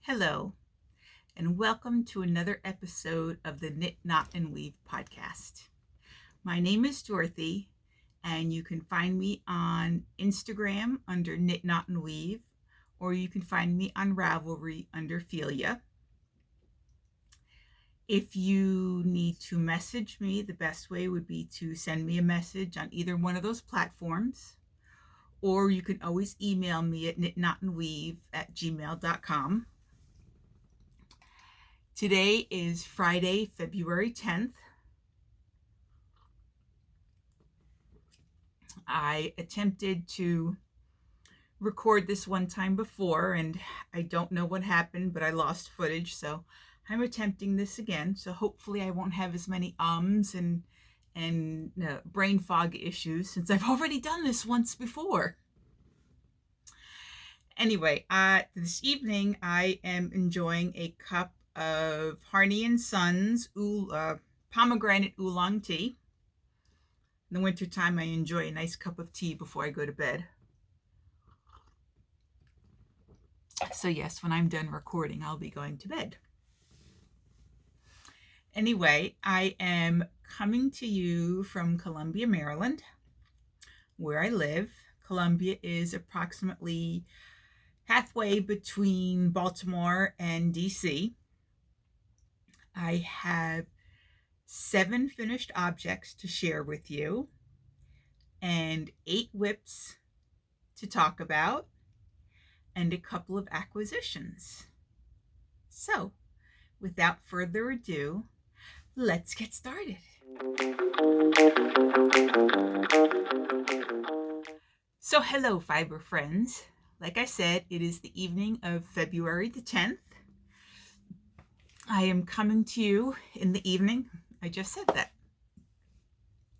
Hello, and welcome to another episode of the Knit, Knot, and Weave podcast. My name is Dorothy, and you can find me on Instagram under Knit, Knot, and Weave, or you can find me on Ravelry under Felia. If you need to message me, the best way would be to send me a message on either one of those platforms, or you can always email me at knitknotandweave@gmail.com. Today is Friday, February 10th. I attempted to record this one time before, and I don't know what happened, but I lost footage, so I'm attempting this again. So hopefully I won't have as many ums and brain fog issues, since I've already done this once before. Anyway, this evening I am enjoying a cup of Harney and Sons pomegranate oolong tea. In the wintertime, I enjoy a nice cup of tea before I go to bed. So yes, when I'm done recording, I'll be going to bed. Anyway, I am coming to you from Columbia, Maryland, where I live. Columbia is approximately halfway between Baltimore and DC. I have 7 finished objects to share with you and 8 whips to talk about and a couple of acquisitions. So, without further ado, let's get started. So hello, fiber friends. Like I said, it is the evening of February the 10th. I am coming to you in the evening. I just said that.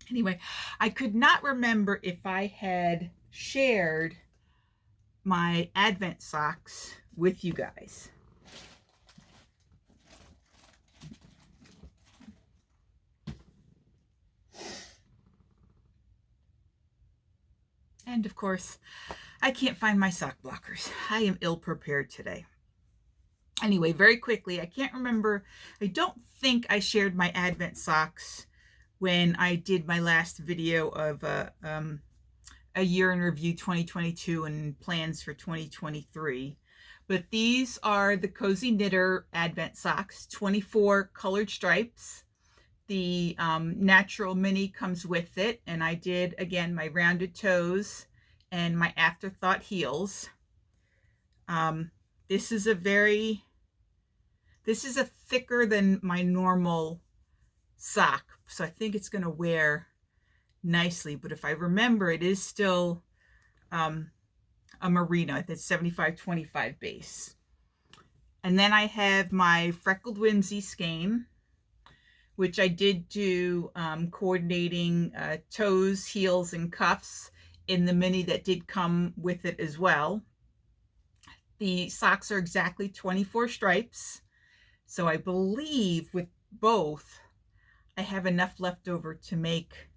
Anyway, I could not remember if I had shared my Advent socks with you guys. And of course, I can't find my sock blockers. I am ill prepared today. Anyway, very quickly, I can't remember. I don't think I shared my Advent socks when I did my last video of a year in review 2022 and plans for 2023. But these are the Cozy Knitter Advent socks, 24 colored stripes. The natural mini comes with it, and I did, again, my rounded toes and my afterthought heels. This is a thicker than my normal sock, so I think it's going to wear nicely. But if I remember, it is still a merino. It's 75-25 base. And then I have my Freckled Whimsy skein, which I did do coordinating toes, heels, and cuffs in the mini that did come with it as well. The socks are exactly 24 stripes. So I believe with both, I have enough left over to make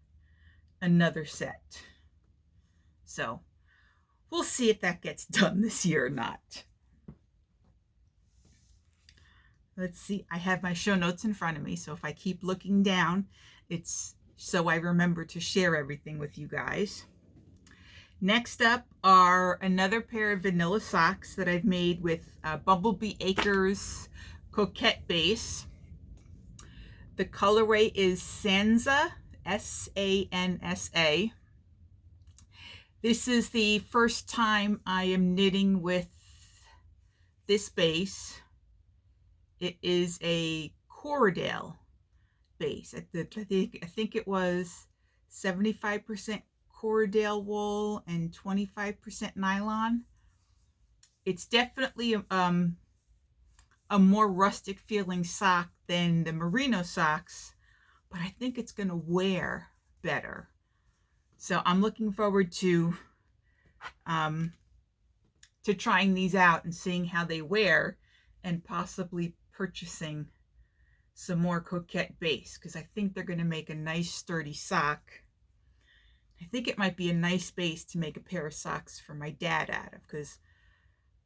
another set. So we'll see if that gets done this year or not. Let's see, I have my show notes in front of me, so if I keep looking down, it's so I remember to share everything with you guys. Next up are another pair of vanilla socks that I've made with Bumblebee Acres Coquette base. The colorway is Sansa, S-A-N-S-A. This is the first time I am knitting with this base. It is a Corriedale base. I think it was 75% Corriedale wool and 25% nylon. It's definitely a more rustic feeling sock than the merino socks, but I think it's going to wear better. So I'm looking forward to trying these out and seeing how they wear, and possibly purchasing some more Coquette base, because I think they're going to make a nice sturdy sock. I think it might be a nice base to make a pair of socks for my dad out of, because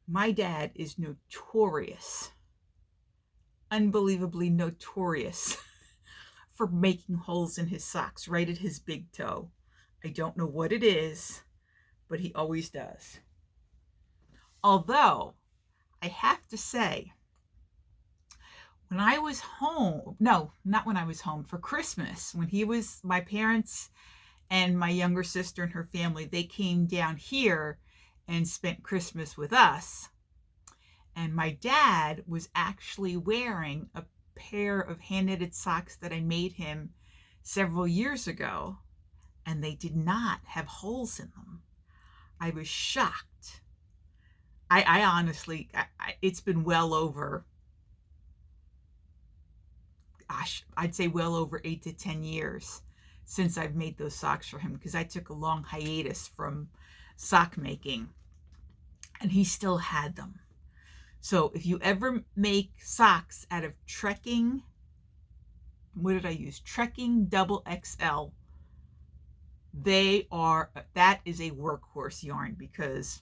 My dad is notorious, unbelievably notorious for making holes in his socks right at his big toe. I don't know what it is, but he always does. Although, I have to say, when I was home, no, not when I was home, for Christmas, when my parents and my younger sister and her family, they came down here and spent Christmas with us. And my dad was actually wearing a pair of hand-knitted socks that I made him several years ago, and they did not have holes in them. I was shocked. I honestly, it's been well over, gosh, I'd say well over 8 to 10 years since I've made those socks for him, because I took a long hiatus from sock making, and he still had them. So if you ever make socks out of trekking, what did I use? Trekking double XL. That is a workhorse yarn, because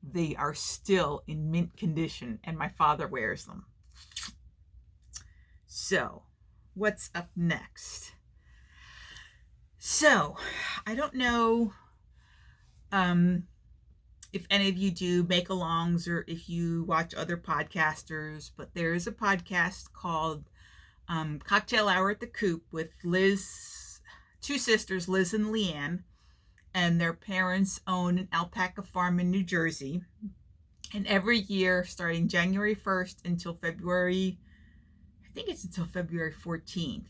they are still in mint condition, and my father wears them. So what's up next? So I don't know if any of you do make-alongs or if you watch other podcasters, but there is a podcast called Cocktail Hour at the Coop with two sisters, Liz and Leanne, and their parents own an alpaca farm in New Jersey. And every year, starting January 1st until February, I think it's until February 14th,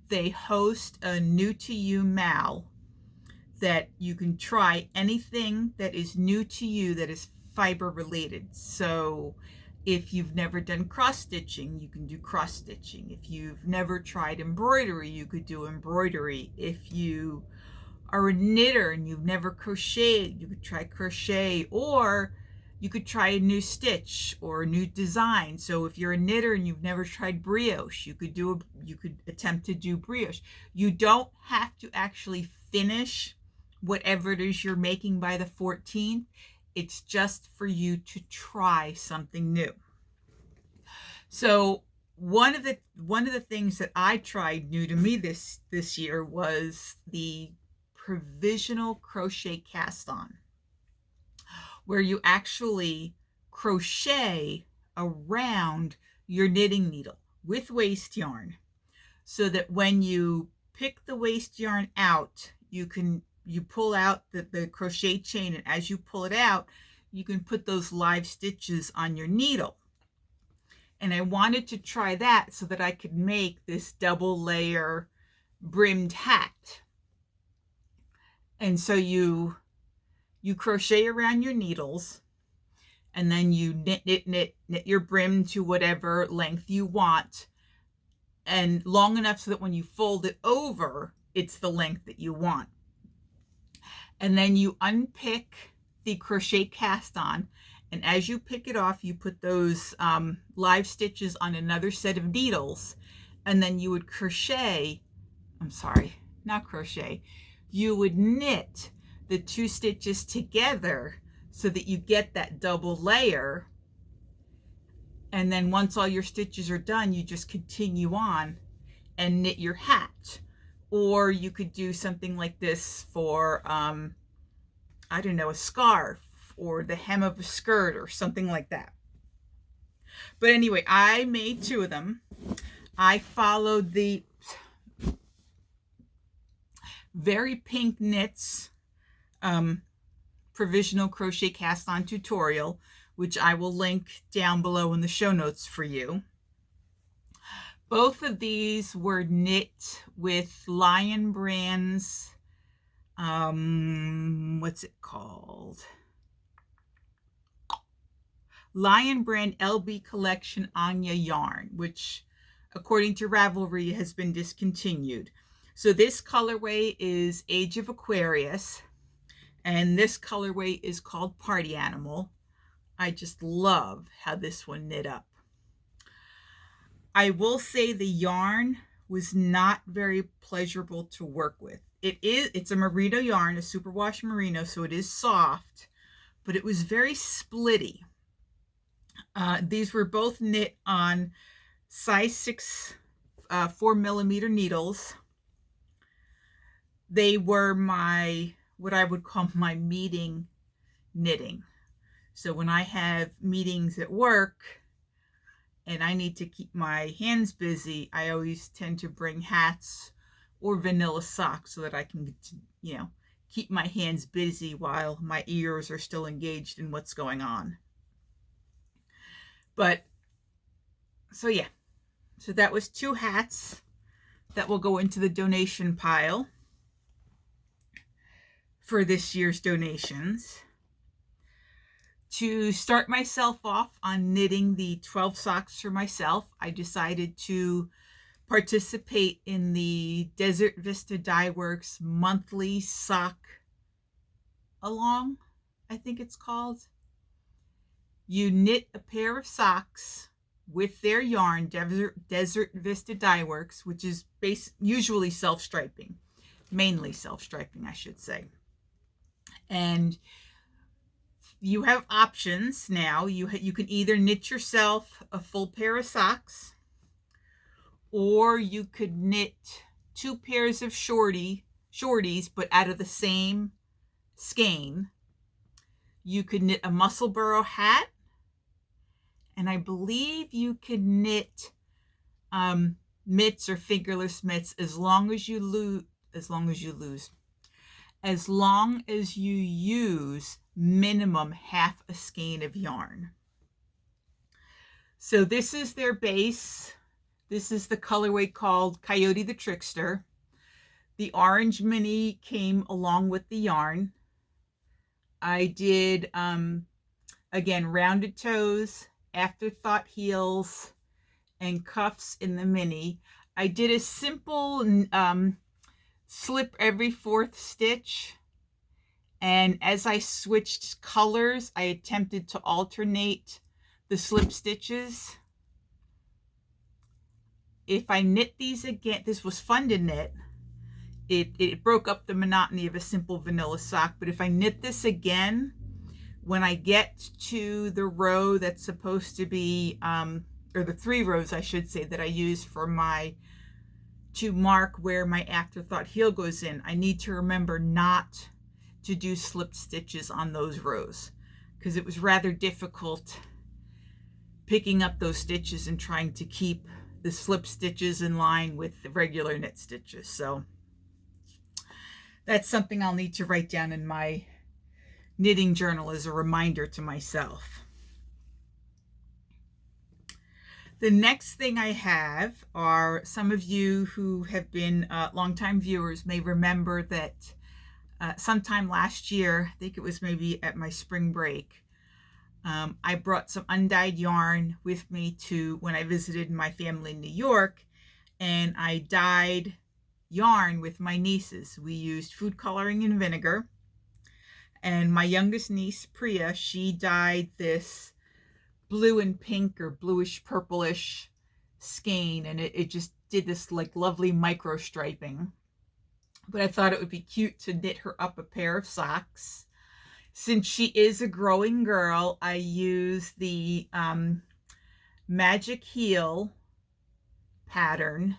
they host a new to you mal that you can try anything that is new to you that is fiber related. So if you've never done cross stitching, you can do cross stitching. If you've never tried embroidery, you could do embroidery. If you are a knitter and you've never crocheted, you could try crochet, or you could try a new stitch or a new design. So if you're a knitter and you've never tried brioche, you could attempt to do brioche. You don't have to actually finish whatever it is you're making by the 14th. It's just for you to try something new. So one of the things that I tried new to me this year was the provisional crochet cast on, where you actually crochet around your knitting needle with waste yarn, so that when you pick the waste yarn out, you pull out the crochet chain, and as you pull it out, you can put those live stitches on your needle. And I wanted to try that so that I could make this double layer brimmed hat. And so you crochet around your needles, and then you knit your brim to whatever length you want, and long enough so that when you fold it over, it's the length that you want. And then you unpick the crochet cast on, and as you pick it off, you put those live stitches on another set of needles, and then you would you would knit the two stitches together so that you get that double layer. And then once all your stitches are done, you just continue on and knit your hat. Or you could do something like this for, I don't know, a scarf or the hem of a skirt or something like that. But anyway, I made two of them. I followed the Very Pink Knits provisional crochet cast on tutorial, which I will link down below in the show notes for you. Both of these were knit with Lion Brand's, what's it called? Lion Brand LB Collection Anya yarn, which according to Ravelry has been discontinued. So this colorway is Age of Aquarius, and this colorway is called Party Animal. I just love how this one knit up. I will say the yarn was not very pleasurable to work with. It's a merino yarn, a superwash merino, so it is soft, but it was very splitty. These were both knit on size 6 4mm needles. They were what I would call my meeting knitting. So when I have meetings at work and I need to keep my hands busy, I always tend to bring hats or vanilla socks so that I can, keep my hands busy while my ears are still engaged in what's going on. But so yeah, so that was 2 hats that will go into the donation pile for this year's donations. To start myself off on knitting the 12 socks for myself, I decided to participate in the Desert Vista Dye Works monthly sock along, I think it's called. You knit a pair of socks with their yarn, Desert Vista Dye Works, which is usually self-striping, mainly self-striping, I should say. And you have options now. You can either knit yourself a full pair of socks, or you could knit 2 pairs of shorties, but out of the same skein. You could knit a muscle burrow hat, and I believe you could knit mitts or fingerless mitts as long as you use minimum half a skein of yarn. So this is their base. This is the colorway called Coyote the Trickster. The orange mini came along with the yarn. I did, again, rounded toes, afterthought heels, and cuffs in the mini. I did a simple slip every 4th stitch. And as I switched colors, I attempted to alternate the slip stitches. If I knit these again, this was fun to knit. It broke up the monotony of a simple vanilla sock. But if I knit this again, when I get to the row that's supposed to be, or the 3 rows, I should say, that I use to mark where my afterthought heel goes in, I need to remember not to do slip stitches on those rows, because it was rather difficult picking up those stitches and trying to keep the slip stitches in line with the regular knit stitches. So that's something I'll need to write down in my knitting journal as a reminder to myself. The next thing I have are, some of you who have been longtime viewers may remember that sometime last year, I think it was maybe at my spring break, I brought some undyed yarn with me to when I visited my family in New York, and I dyed yarn with my nieces. We used food coloring and vinegar, and my youngest niece, Priya, she dyed this blue and pink or bluish purplish skein, and it just did this like lovely micro striping. But I thought it would be cute to knit her up a pair of socks. Since she is a growing girl, I use the Magic Heel pattern.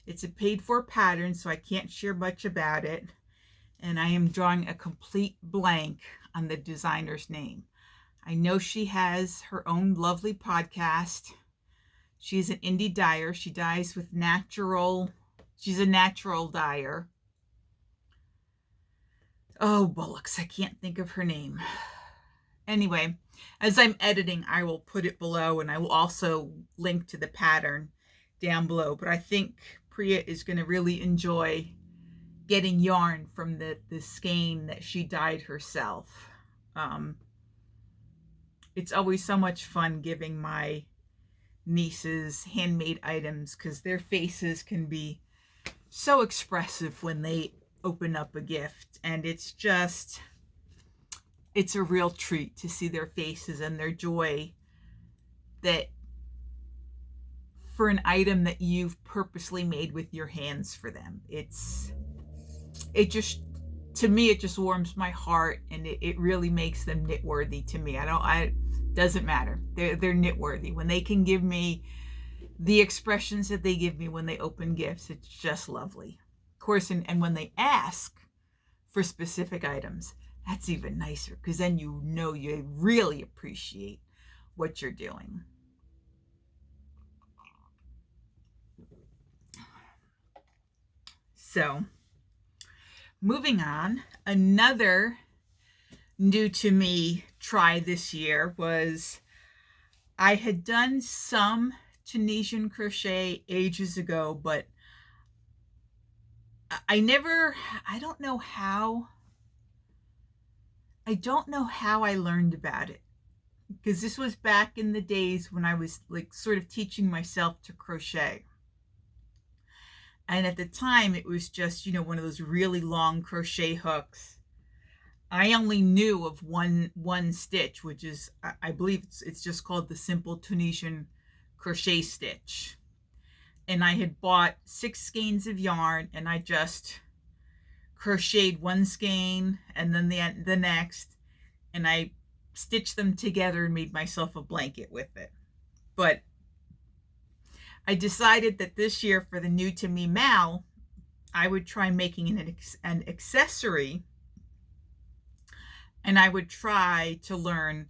It's a paid-for pattern, so I can't share much about it. And I am drawing a complete blank on the designer's name. I know she has her own lovely podcast. She's an indie dyer. She dyes with she's a natural dyer. Oh, bollocks, I can't think of her name. Anyway, as I'm editing, I will put it below, and I will also link to the pattern down below. But I think Priya is going to really enjoy getting yarn from the skein that she dyed herself. It's always so much fun giving my nieces handmade items, because their faces can be so expressive when they open up a gift, and it's a real treat to see their faces and their joy that for an item that you've purposely made with your hands for them. It just to me, it just warms my heart, and it really makes them knit worthy to me. Doesn't matter. They're knit worthy. When they can give me the expressions that they give me when they open gifts, it's just lovely. Of course, and when they ask for specific items, that's even nicer, because then you know you really appreciate what you're doing. So, moving on, another new to me try this year was, I had done some Tunisian crochet ages ago, but I don't know how I learned about it, because this was back in the days when I was like sort of teaching myself to crochet. And at the time it was just, one of those really long crochet hooks. I only knew of one stitch, which is, I believe it's just called the simple Tunisian crochet stitch. And I had bought 6 skeins of yarn, and I just crocheted one skein and then the next, and I stitched them together and made myself a blanket with it. But I decided that this year, for the new to me Mal, I would try making an accessory, and I would try to learn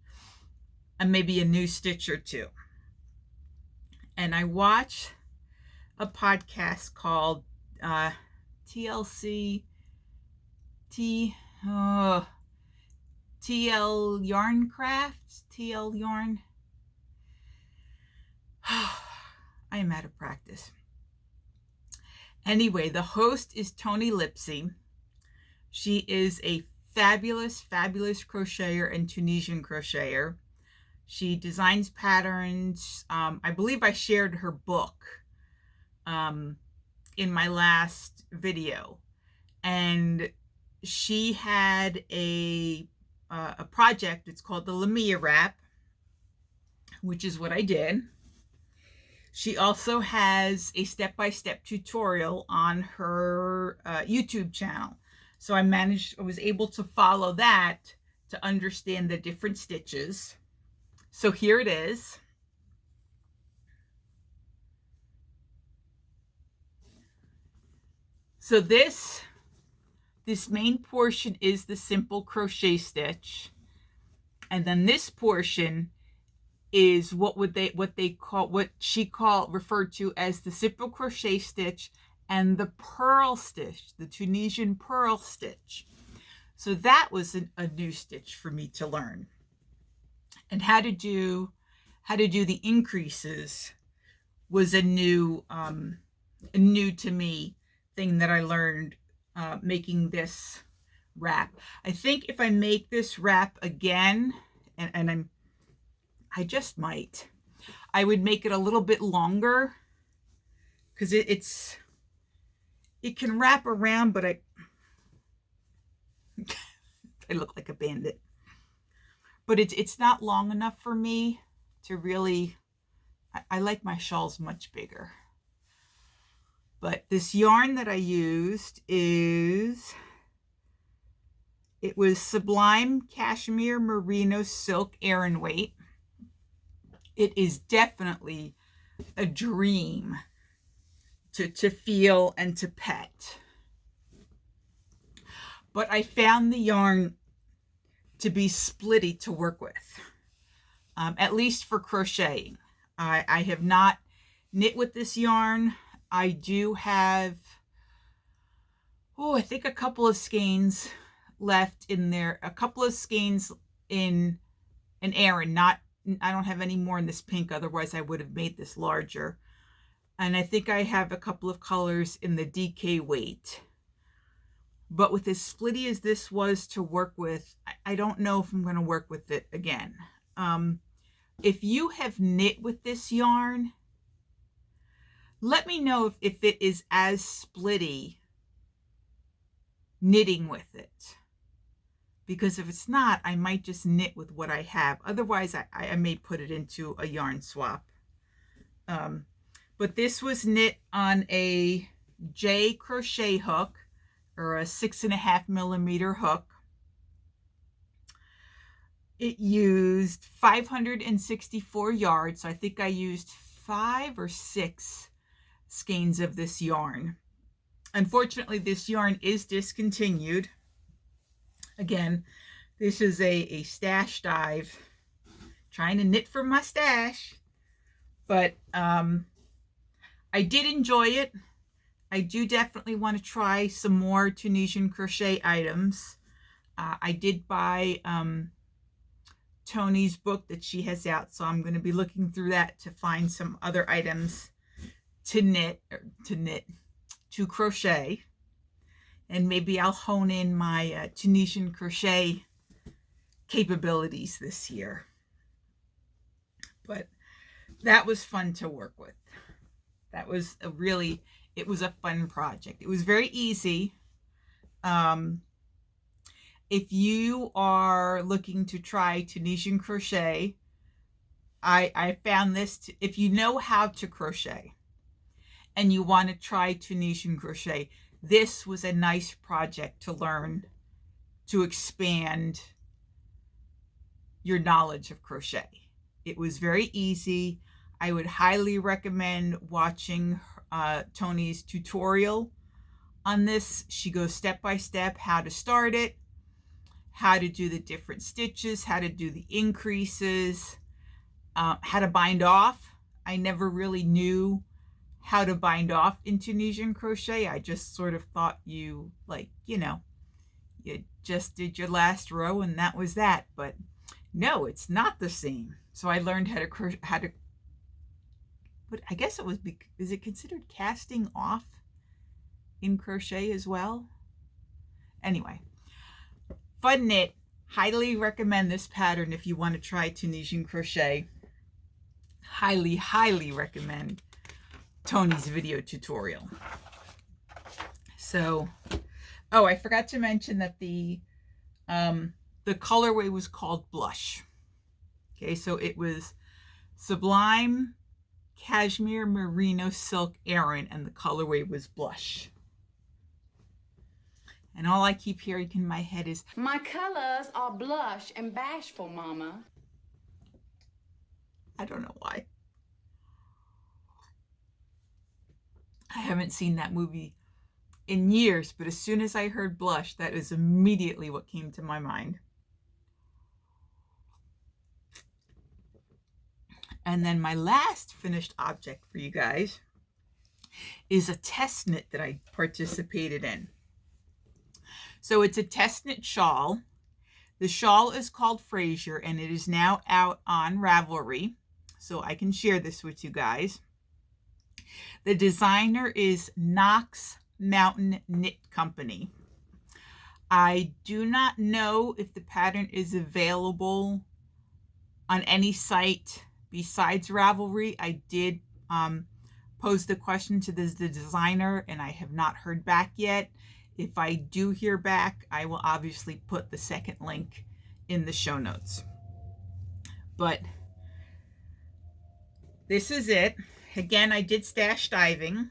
maybe a new stitch or two. And I watched a podcast called TL Yarn Crafts, TL Yarn. I am out of practice. Anyway, the host is Toni Lipsy. She is a fabulous crocheter and Tunisian crocheter. She designs patterns. I believe I shared her book in my last video, and she had a project. It's called the Lamia wrap, which is what I did. She also has a step-by-step tutorial on her YouTube channel. So I was able to follow that to understand the different stitches. So here it is. So this main portion is the simple crochet stitch. And then this portion is what she referred to as the simple crochet stitch and the purl stitch, the Tunisian purl stitch. So that was a new stitch for me to learn. And how to do the increases was a new to me thing that I learned making this wrap. I think if I make this wrap again, and I just might, I would make it a little bit longer, because it can wrap around, but I look like a bandit. But it's not long enough for me to really, I like my shawls much bigger. But this yarn that I used it was Sublime Cashmere Merino Silk Aran Weight. It is definitely a dream to feel and to pet. But I found the yarn to be splitty to work with, at least for crocheting. I have not knit with this yarn. I do have, I think a couple of skeins left in there, a couple of skeins in an Aran. I don't have any more in this pink, otherwise I would have made this larger. And I think I have a couple of colors in the DK weight. But with as splitty as this was to work with, I don't know if I'm going to work with it again. If you have knit with this yarn, let me know if it is as splitty knitting with it. Because if it's not, I might just knit with what I have. Otherwise, I may put it into a yarn swap. But this was knit on a J crochet hook. or a 6.5mm hook. It used 564 yards, so I think I used 5 or 6 skeins of this yarn. Unfortunately, this yarn is discontinued. Again, this is a stash dive, trying to knit from my stash, but I did enjoy it. I do definitely want to try some more Tunisian crochet items. I did buy Tony's book that she has out, so I'm going to be looking through that to find some other items to crochet, and maybe I'll hone in my Tunisian crochet capabilities this year. But that was fun to work with. That was it was a fun project. It was very easy. If you are looking to try Tunisian crochet, I found this, if you know how to crochet and you want to try Tunisian crochet, this was a nice project to learn, to expand your knowledge of crochet. It was very easy. I would highly recommend watching Tony's tutorial on this. She goes step by step how to start it, how to do the different stitches, how to do the increases, how to bind off. I never really knew how to bind off in Tunisian crochet. I just sort of thought you, like, you just did your last row and that was that. But no, it's not the same. So I learned but I guess it was, is it considered casting off in crochet as well? Anyway, fun knit. Highly recommend this pattern if you want to try Tunisian crochet. Highly, highly recommend Tony's video tutorial. So, oh, I forgot to mention that the colorway was called Blush. Okay, so it was Sublime Cashmere Merino Silk Aran, and the colorway was Blush. And all I keep hearing in my head is, my colors are blush and bashful, Mama. I don't know why. I haven't seen that movie in years, but as soon as I heard Blush, that is immediately what came to my mind. And then my last finished object for you guys is a test knit that I participated in. So it's a test knit shawl. The shawl is called Fraser, and it is now out on Ravelry, so I can share this with you guys. The designer is Knox Mountain Knit Company. I do not know if the pattern is available on any site besides Ravelry. I did pose the question to the designer, and I have not heard back yet. If I do hear back, I will obviously put the second link in the show notes. But this is it. Again, I did stash diving,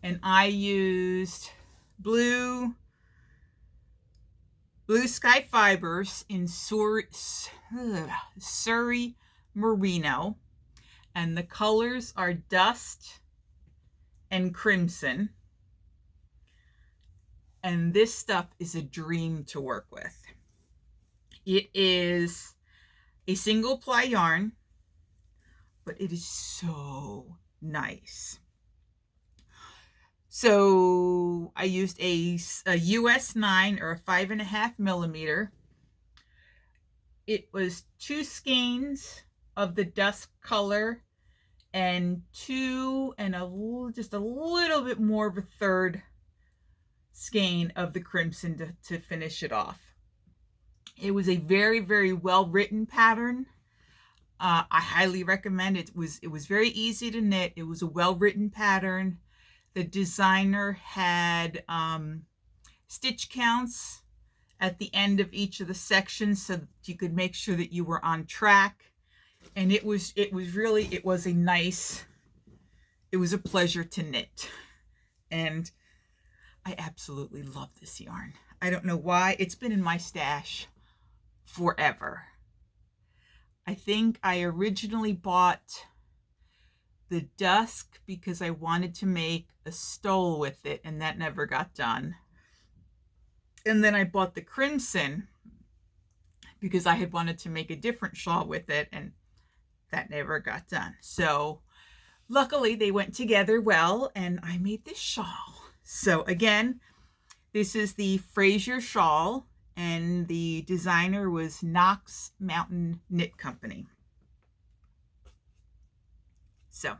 and I used blue sky fibers in Surrey Merino, and the colors are Dust and Crimson. And this stuff is a dream to work with. It is a single ply yarn, but it is so nice. So I used a US 9 or a 5.5mm. It was 2 skeins of the dust color and just a little bit more of a third skein of the crimson to finish it off. It was a very, very well written pattern. I highly recommend it. It was very easy to knit. It was a well written pattern. The designer had stitch counts at the end of each of the sections so that you could make sure that you were on track. And it was a pleasure to knit. And I absolutely love this yarn. I don't know why. It's been in my stash forever. I think I originally bought the dusk because I wanted to make a stole with it, and that never got done. And then I bought the crimson because I had wanted to make a different shawl with it, and that never got done. So luckily they went together well, and I made this shawl. So again, this is the Fraser shawl, and the designer was Knox Mountain Knit Company. So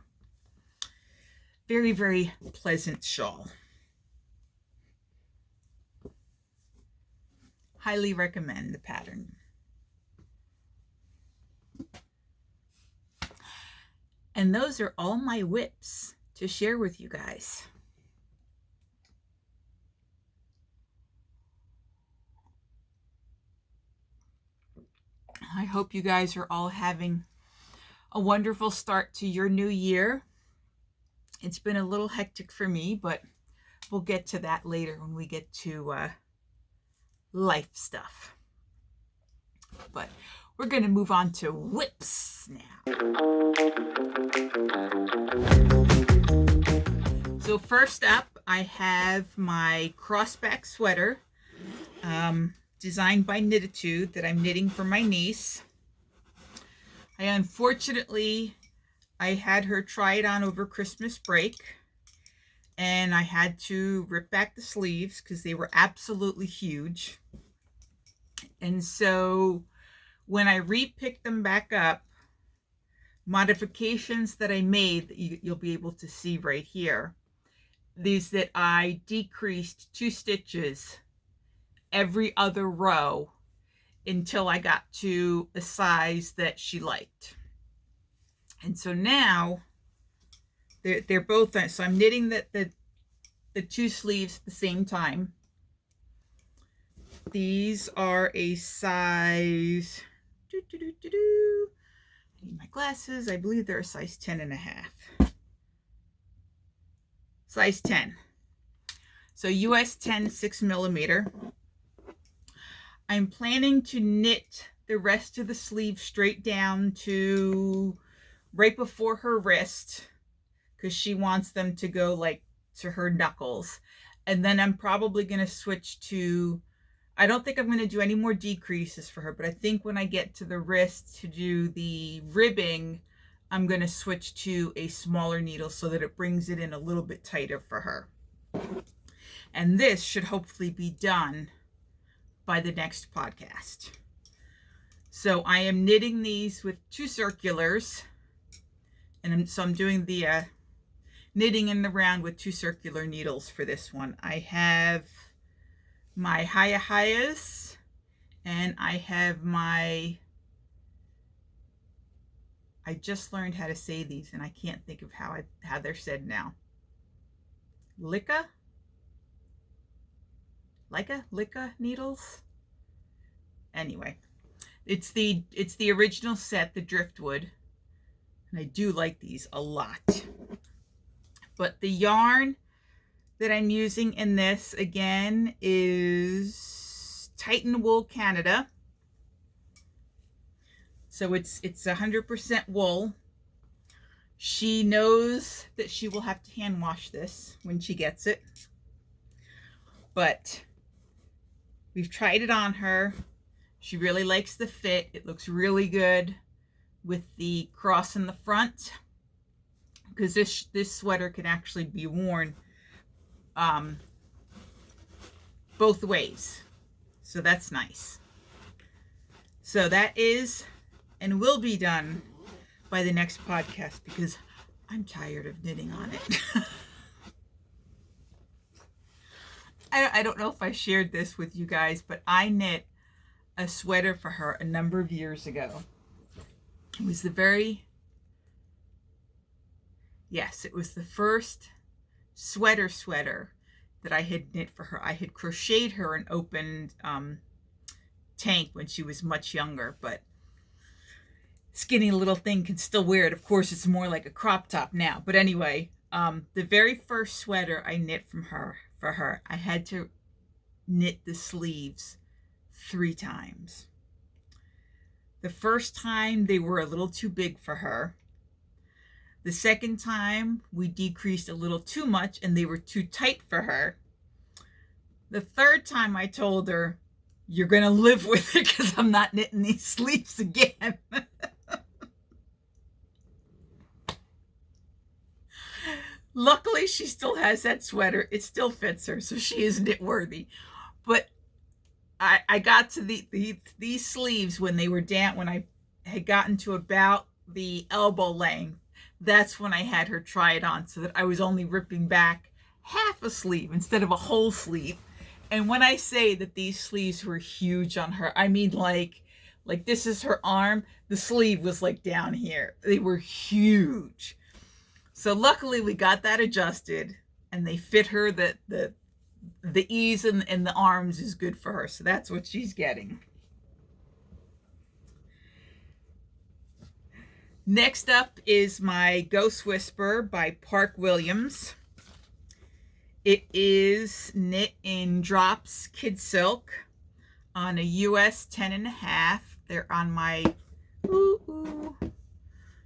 very, very pleasant shawl. Highly recommend the pattern. And those are all my whips to share with you guys. I hope you guys are all having a wonderful start to your new year. It's been a little hectic for me, but we'll get to that later when we get to life stuff. But we're going to move on to whips now. So first up, I have my crossback sweater designed by Knititude that I'm knitting for my niece. I had her try it on over Christmas break, and I had to rip back the sleeves because they were absolutely huge. And so when I re-picked them back up, modifications that I made that you'll be able to see right here, is that I decreased 2 stitches every other row until I got to a size that she liked. And so now they're both, so I'm knitting the 2 sleeves at the same time. These are a size, I need my glasses. I believe they're a size 10.5. Size 10. So US 10, 6mm. I'm planning to knit the rest of the sleeve straight down to right before her wrist, because she wants them to go like to her knuckles. And then I'm probably going to switch to, I don't think I'm going to do any more decreases for her, but I think when I get to the wrist to do the ribbing, I'm going to switch to a smaller needle so that it brings it in a little bit tighter for her. And this should hopefully be done by the next podcast. So I am knitting these with 2 circulars, and so I'm doing the knitting in the round with 2 circular needles for this one. I have my Hayahayas, and I have my, I just learned how to say these and I can't think of how they're said now. Licca needles. Anyway, it's the original set, the driftwood, and I do like these a lot. But the yarn that I'm using in this again is Titan Wool Canada. So it's 100% wool. She knows that she will have to hand wash this when she gets it, but we've tried it on her. She really likes the fit. It looks really good with the cross in the front, because this sweater can actually be worn both ways. So that's nice. So that is and will be done by the next podcast because I'm tired of knitting on it. I don't know if I shared this with you guys, but I knit a sweater for her a number of years ago. It was the first sweater that I had knit for her. I had crocheted her an opened tank when she was much younger, but skinny little thing can still wear it. Of course, it's more like a crop top now. But anyway, the very first sweater I knit for her. I had to knit the sleeves 3 times. The first time they were a little too big for her. The second time we decreased a little too much and they were too tight for her. The third time I told her, you're going to live with it because I'm not knitting these sleeves again. Luckily, she still has that sweater. It still fits her, so she is knit worthy. But I got to these sleeves when they were down, when I had gotten to about the elbow length. That's when I had her try it on, so that I was only ripping back half a sleeve instead of a whole sleeve. And when I say that these sleeves were huge on her, I mean like this is her arm. The sleeve was like down here. They were huge. So luckily we got that adjusted and they fit her. The ease in the arms is good for her. So that's what she's getting. Next up is my Ghost Whisper by Park Williams. It is knit in Drops Kid Silk on a US 10.5. They're on my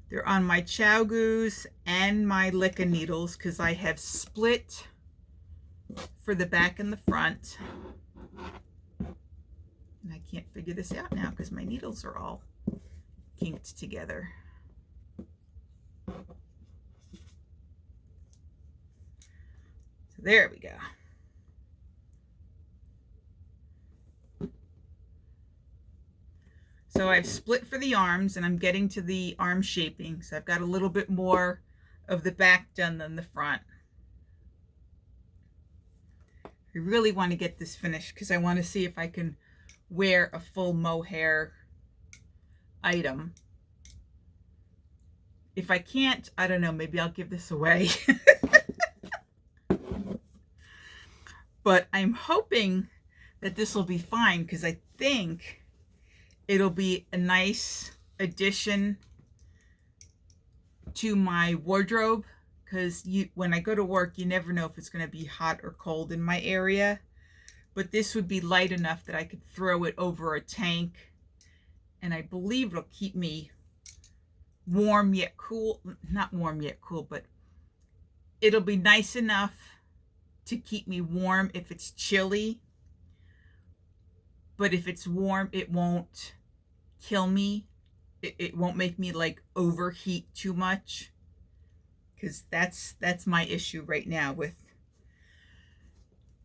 they're on my Chowgoos and my Licka needles because I have split for the back and the front. And I can't figure this out now because my needles are all kinked together. So there we go. So I've split for the arms and I'm getting to the arm shaping. So I've got a little bit more of the back done than the front. I really want to get this finished because I want to see if I can wear a full mohair item. If I can't, I don't know, maybe I'll give this away. But I'm hoping that this will be fine because I think it'll be a nice addition to my wardrobe because when I go to work, you never know if it's going to be hot or cold in my area. But this would be light enough that I could throw it over a tank. And I believe it'll keep me warm yet cool. Not warm yet cool, but it'll be nice enough to keep me warm if it's chilly. But if it's warm, it won't kill me. It won't make me like overheat too much. Because that's my issue right now with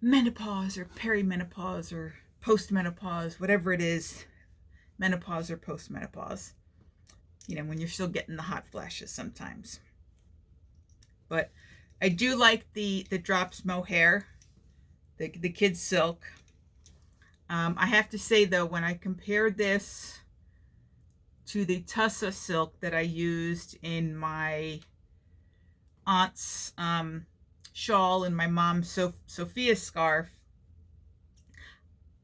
menopause or perimenopause or postmenopause, whatever it is, menopause or postmenopause. You know, when you're still getting the hot flashes sometimes. But I do like the Drops mohair, the Kid Silk. I have to say though, when I compared this to the Tussa silk that I used in my aunt's shawl and my mom's Sophia's scarf,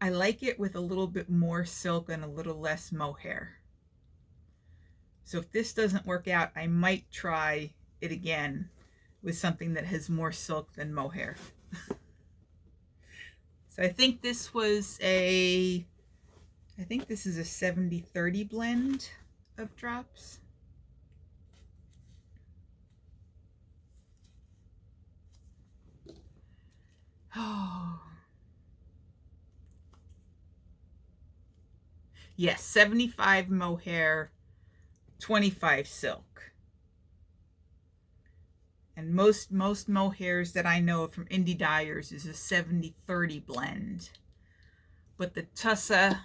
I like it with a little bit more silk and a little less mohair. So if this doesn't work out, I might try it again with something that has more silk than mohair. So I think this was I think this is a 70-30 blend of drops. Oh. Yes, 75 mohair, 25 silk. And most mohairs that I know from indie dyers is a 70-30 blend. But the Tussa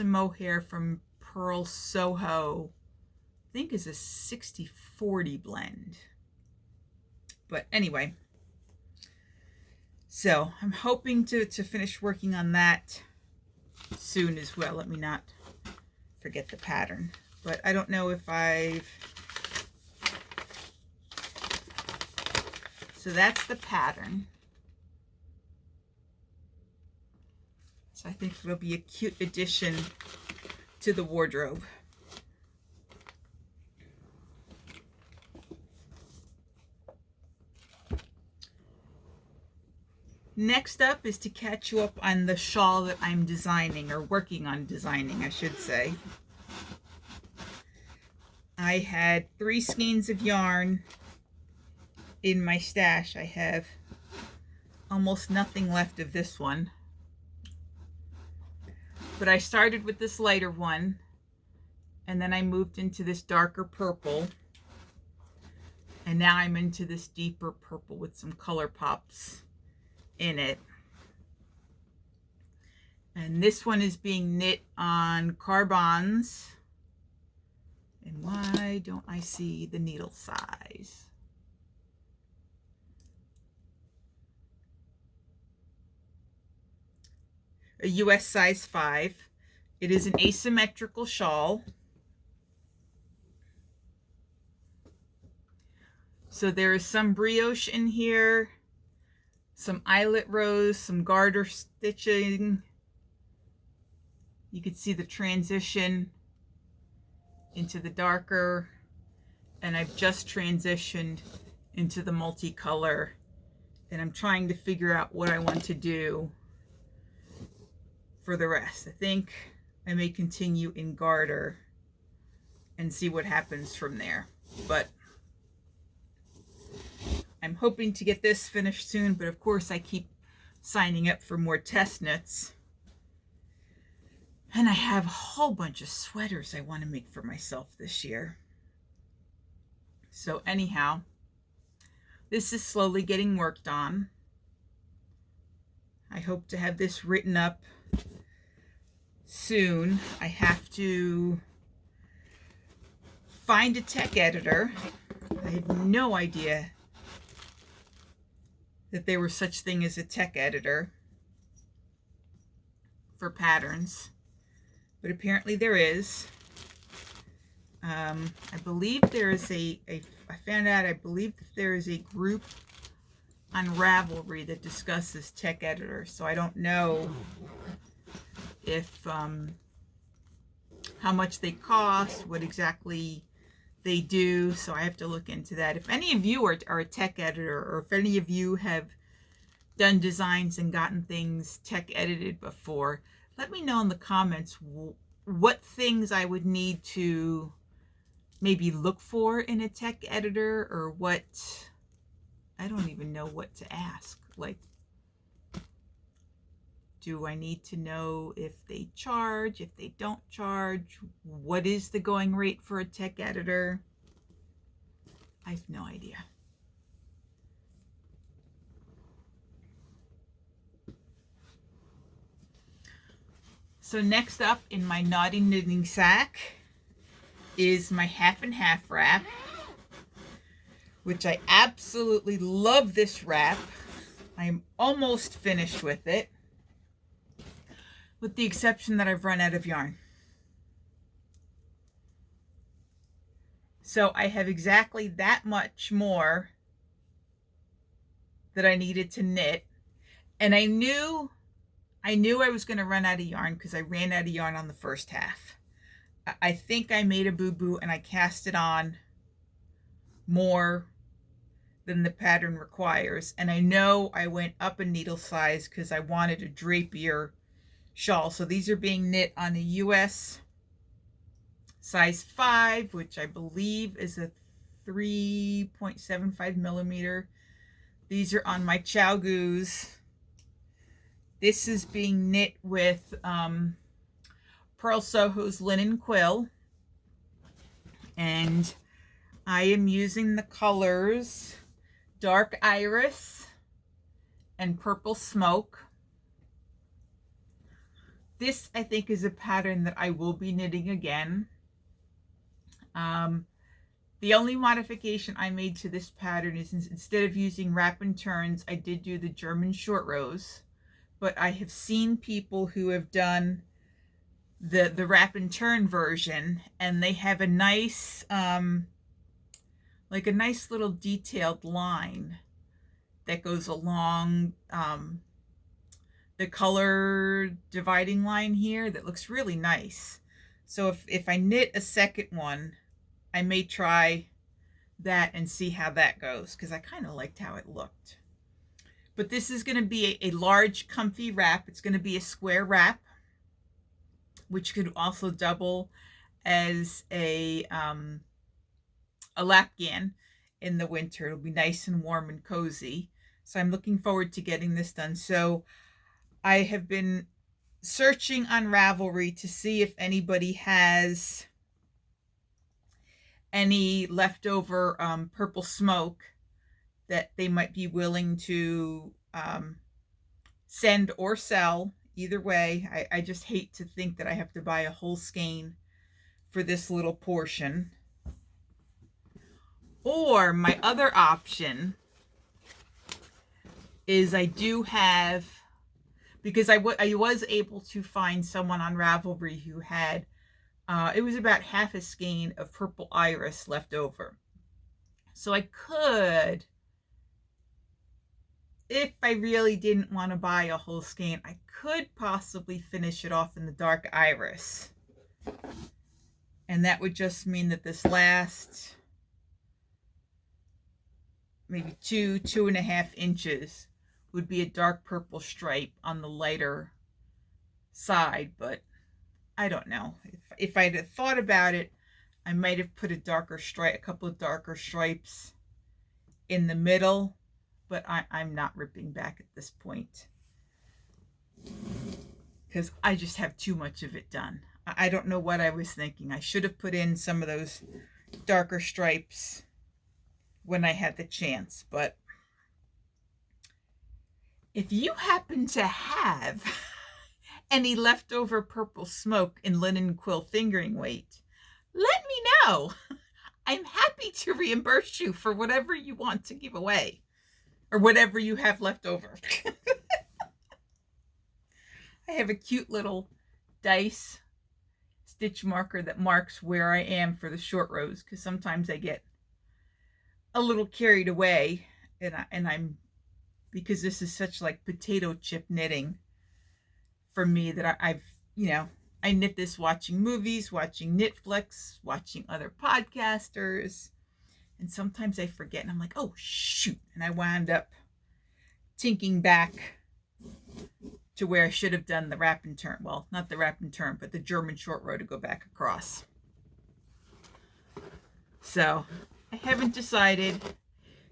mohair from Pearl Soho, I think is a 60-40 blend. But anyway, so I'm hoping to finish working on that soon as well. Let me not forget the pattern. But I don't know if I've... So that's the pattern. So I think it'll be a cute addition to the wardrobe. Next up is to catch you up on the shawl that I'm designing, or working on designing, I should say. I had 3 skeins of yarn in my stash. I have almost nothing left of this one. But I started with this lighter one, and then I moved into this darker purple. And now I'm into this deeper purple with some color pops in it. And this one is being knit on carbons. And why don't I see the needle size? A US size 5. It is an asymmetrical shawl. So there is some brioche in here, some eyelet rows, some garter stitching. You can see the transition into the darker, and I've just transitioned into the multicolor, and I'm trying to figure out what I want to do for the rest. I think I may continue in garter and see what happens from there, but I'm hoping to get this finished soon. But of course I keep signing up for more test knits, and I have a whole bunch of sweaters I want to make for myself this year. So anyhow, this is slowly getting worked on. I hope to have this written up soon. I have to find a tech editor. I have no idea that there was such thing as a tech editor for patterns, but apparently there is. I believe there is I found out, I believe that there is a group on Ravelry that discusses tech editors. So I don't know if how much they cost, what exactly they do. So I have to look into that. If any of you are a tech editor, or if any of you have done designs and gotten things tech edited before, let me know in the comments what things I would need to maybe look for in a tech editor, or what, I don't even know what to ask. Like, do I need to know if they charge, if they don't charge? What is the going rate for a tech editor? I have no idea. So next up in my naughty knitting sack is my half and half wrap, which I absolutely love this wrap. I'm almost finished with it, with the exception that I've run out of yarn. So I have exactly that much more that I needed to knit. And I knew I was going to run out of yarn because I ran out of yarn on the first half. I think I made a boo-boo and I cast it on more than the pattern requires. And I know I went up a needle size because I wanted a drapier shawl. So these are being knit on a US size 5, which I believe is a 3.75 millimeter. These are on my Chow Goose. This is being knit with Pearl Soho's linen quill, and I am using the colors Dark Iris and Purple Smoke. This, I think, is a pattern that I will be knitting again. The only modification I made to this pattern is, instead of using wrap and turns, I did do the German short rows. But I have seen people who have done the wrap and turn version, and they have a nice like a nice little detailed line that goes along the color dividing line here that looks really nice. So if I knit a second one, I may try that and see how that goes, because I kind of liked how it looked. But this is going to be a large comfy wrap. It's going to be a square wrap, which could also double as a lapgan in the winter. It'll be nice and warm and cozy. So I'm looking forward to getting this done. So I have been searching on Ravelry to see if anybody has any leftover purple smoke that they might be willing to send or sell. Either way, I just hate to think that I have to buy a whole skein for this little portion. Or my other option is I do have, because I was able to find someone on Ravelry who had, it was about half a skein of purple iris left over. So I could, if I really didn't want to buy a whole skein, I could possibly finish it off in the dark iris. And that would just mean that this last maybe 2.5 inches would be a dark purple stripe on the lighter side. But I don't know. If I'd have thought about it, I might have put a couple of darker stripes in the middle, but I'm not ripping back at this point because I just have too much of it done. I don't know what I was thinking. I should have put in some of those darker stripes when I had the chance. But if you happen to have any leftover purple smoke in linen quill fingering weight, let me know. I'm happy to reimburse you for whatever you want to give away or whatever you have left over. I have a cute little dice stitch marker that marks where I am for the short rows, because sometimes I get a little carried away, and I'm, because this is such like potato chip knitting for me, that I've, I knit this watching movies, watching Knitflix, watching other podcasters, and sometimes I forget and I'm like, oh shoot, and I wound up tinking back to where I should have done the wrap and turn. Well, not the wrap and turn, but the German short row to go back across. So I haven't decided.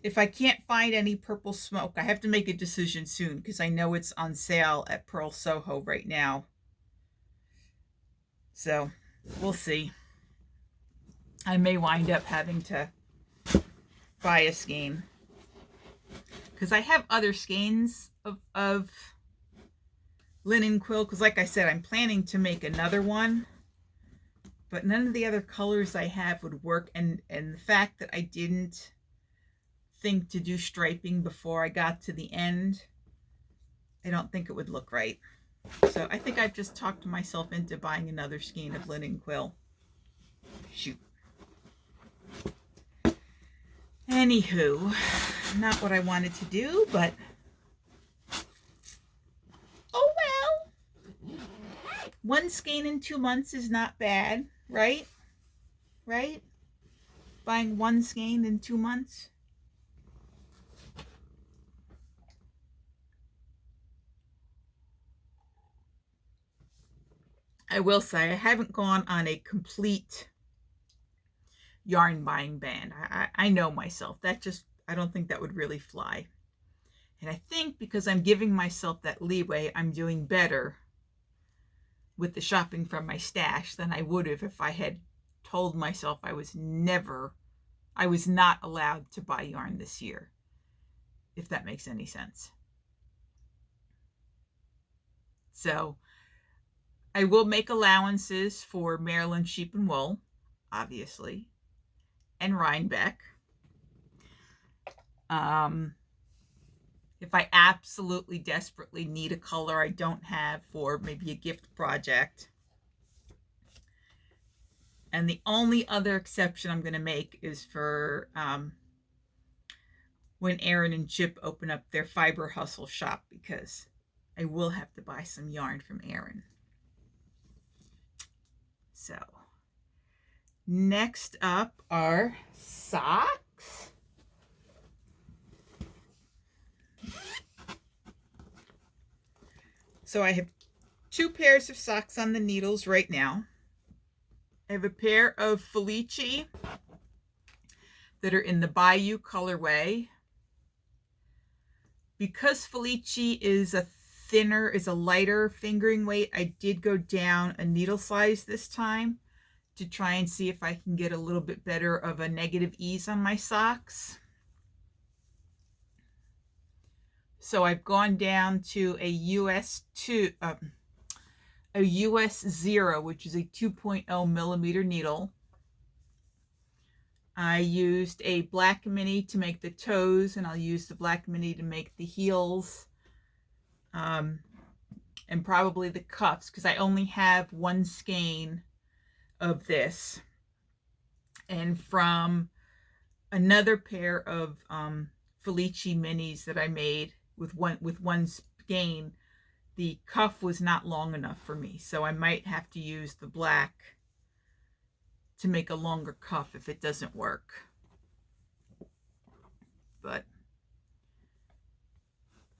If I can't find any purple smoke, I have to make a decision soon, because I know it's on sale at Pearl Soho right now. So we'll see. I may wind up having to buy a skein, because I have other skeins of linen quill, because like I said, I'm planning to make another one, but none of the other colors I have would work, and the fact that I didn't think to do striping before I got to the end, I don't think it would look right. So I think I've just talked myself into buying another skein of linen quill. Shoot. Anywho, not what I wanted to do, but oh well. One skein in 2 months is not bad, right? Right? Buying one skein in 2 months. I will say I haven't gone on a complete yarn buying ban. I know myself. I don't think that would really fly. And I think because I'm giving myself that leeway, I'm doing better with the shopping from my stash than I would have if I had told myself I was not allowed to buy yarn this year, if that makes any sense. So I will make allowances for Maryland sheep and wool, obviously, and Rhinebeck. If I absolutely desperately need a color I don't have for maybe a gift project. And the only other exception I'm going to make is for when Erin and Chip open up their Fiber Hustle shop, because I will have to buy some yarn from Erin. So next up are socks. So I have 2 pairs of socks on the needles right now. I have a pair of Felici that are in the Bayou colorway. Because Felici is a lighter fingering weight, I did go down a needle size this time to try and see if I can get a little bit better of a negative ease on my socks. So I've gone down to a US 0, which is a 2.0 millimeter needle. I used a black mini to make the toes, and I'll use the black mini to make the heels, and probably the cuffs, because I only have 1 skein of this. And from another pair of Felici minis that I made with one skein, the cuff was not long enough for me, so I might have to use the black to make a longer cuff if it doesn't work. But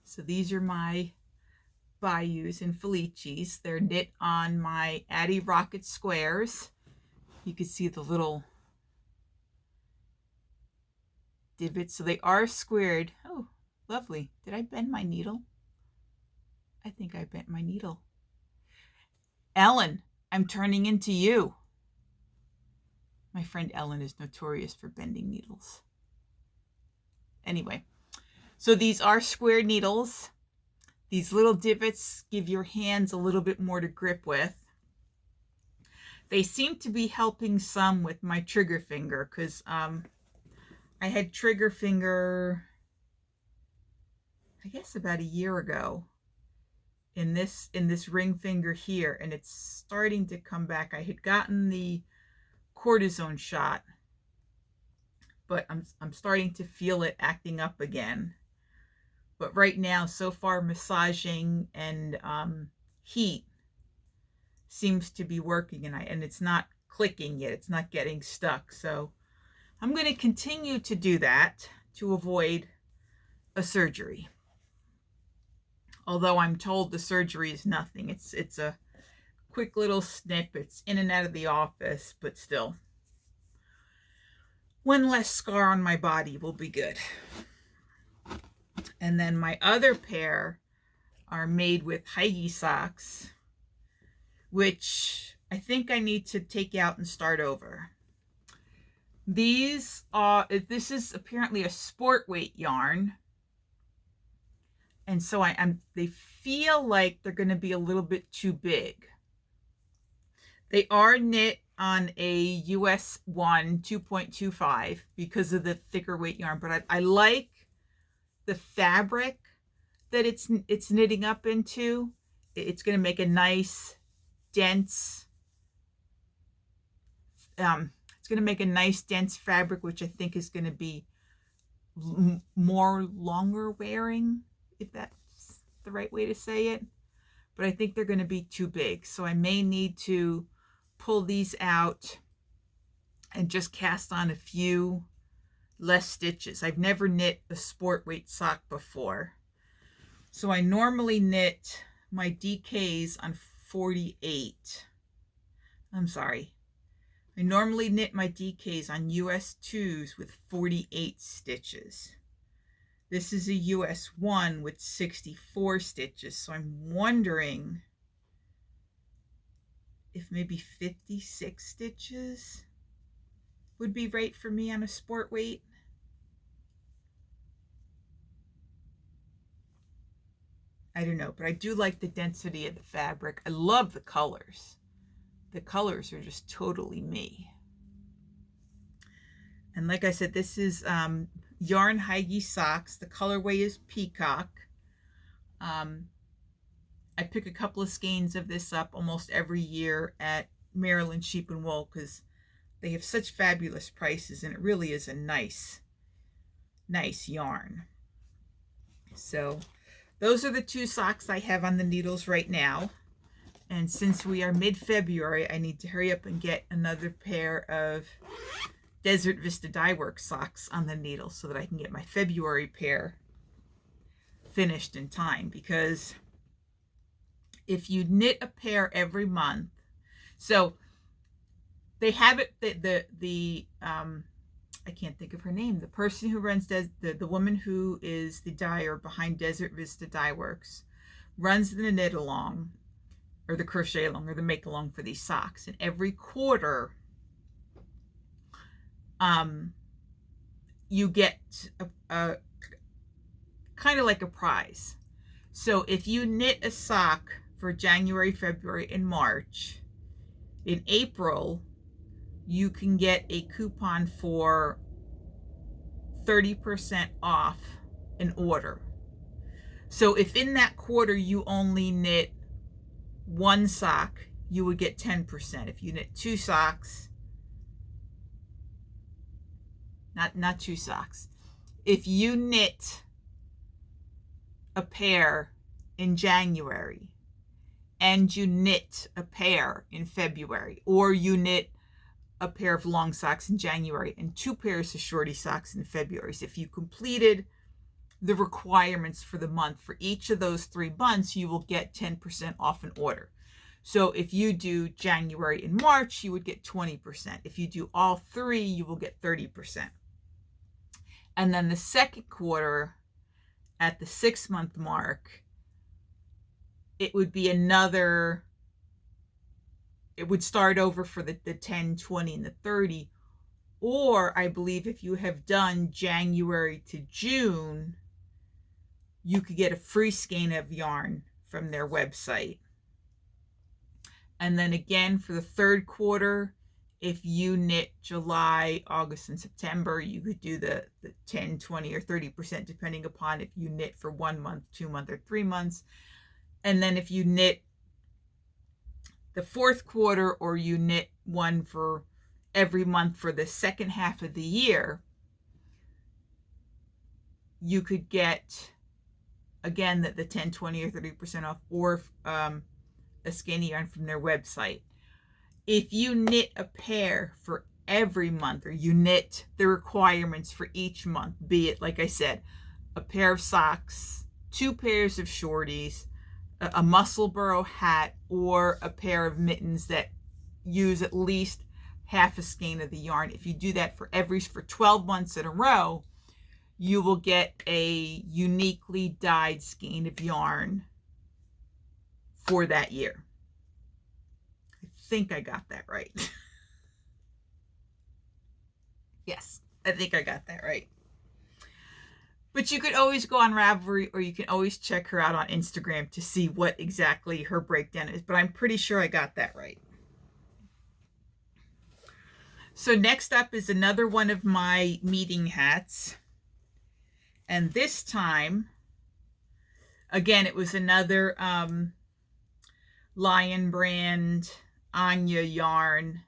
so these are my Bayous and Felicis. They're knit on my Addy Rocket squares. You can see the little divots, so they are squared. Oh, lovely. Did I bend my needle? I think I bent my needle. Ellen, I'm turning into you. My friend Ellen is notorious for bending needles. Anyway, so these are square needles. These little divots give your hands a little bit more to grip with. They seem to be helping some with my trigger finger, because I had trigger finger, I guess about a year ago, in this ring finger here, and it's starting to come back. I had gotten the cortisone shot, but I'm starting to feel it acting up again. But right now, so far, massaging and heat seems to be working, and it's not clicking yet. It's not getting stuck. So I'm going to continue to do that to avoid a surgery. Although I'm told the surgery is nothing. It's a quick little snip. It's in and out of the office, but still, 1 less scar on my body will be good. And then my other pair are made with Heidi socks, which I think I need to take out and start over. This is apparently a sport weight yarn. And so they feel like they're going to be a little bit too big. They are knit on a US 1 2.25 because of the thicker weight yarn, but I like the fabric that it's knitting up into. It's going to make a nice dense fabric, which I think is going to be more longer wearing, if that's the right way to say it. But I think they're going to be too big, so I may need to pull these out and just cast on a few less stitches. I've never knit a sport weight sock before, so I normally knit my DKs on 48. I'm sorry. I normally knit my DKs on US 2s with 48 stitches. This is a US 1 with 64 stitches, so I'm wondering if maybe 56 stitches would be right for me on a sport weight. I don't know, but I do like the density of the fabric. I love the colors. The colors are just totally me. And like I said, this is Yarn Heidi socks. The colorway is Peacock. I pick a couple of skeins of this up almost every year at Maryland Sheep and Wool because they have such fabulous prices, and it really is a nice yarn. So those are the 2 socks I have on the needles right now. And since we are mid-February, I need to hurry up and get another pair of Desert Vista Dye Works socks on the needle so that I can get my February pair finished in time, because if you knit a pair every month, so they have it, I can't think of her name, the person who runs the woman who is the dyer behind Desert Vista Dye Works runs the knit along, or the crochet along, or the make along for these socks. And every quarter, you get a kind of like a prize. So if you knit a sock for January, February, and March, in April, you can get a coupon for 30% off an order. So if in that quarter you only knit one sock, you would get 10%. If you knit two socks, not two socks. If you knit a pair in January and you knit a pair in February, or you knit a pair of long socks in January and two pairs of shorty socks in February, so if you completed the requirements for the month for each of those 3 months, you will get 10% off an order. So if you do January and March, you would get 20%. If you do all 3, you will get 30%. And then the second quarter, at the 6-month mark, it would be another, it would start over for the 10, 20, and the 30. Or I believe if you have done January to June, you could get a free skein of yarn from their website. And then again, for the third quarter, if you knit July, August, and September, you could do the 10, 20, or 30%, depending upon if you knit for 1 month, 2 months, or 3 months. And then if you knit the fourth quarter, or you knit one for every month for the second half of the year, you could get, again, the 10, 20, or 30% off, or a skein of yarn from their website. If you knit a pair for every month, or you knit the requirements for each month, be it, like I said, a pair of socks, 2 pairs of shorties, a muscle burrow hat, or a pair of mittens that use at least half a skein of the yarn, if you do that for 12 months in a row, you will get a uniquely dyed skein of yarn for that year. I think I got that right. Yes, I think I got that right. But you could always go on Ravelry, or you can always check her out on Instagram to see what exactly her breakdown is. But I'm pretty sure I got that right. So next up is another one of my meeting hats. And this time, again, it was another Lion brand Anya yarn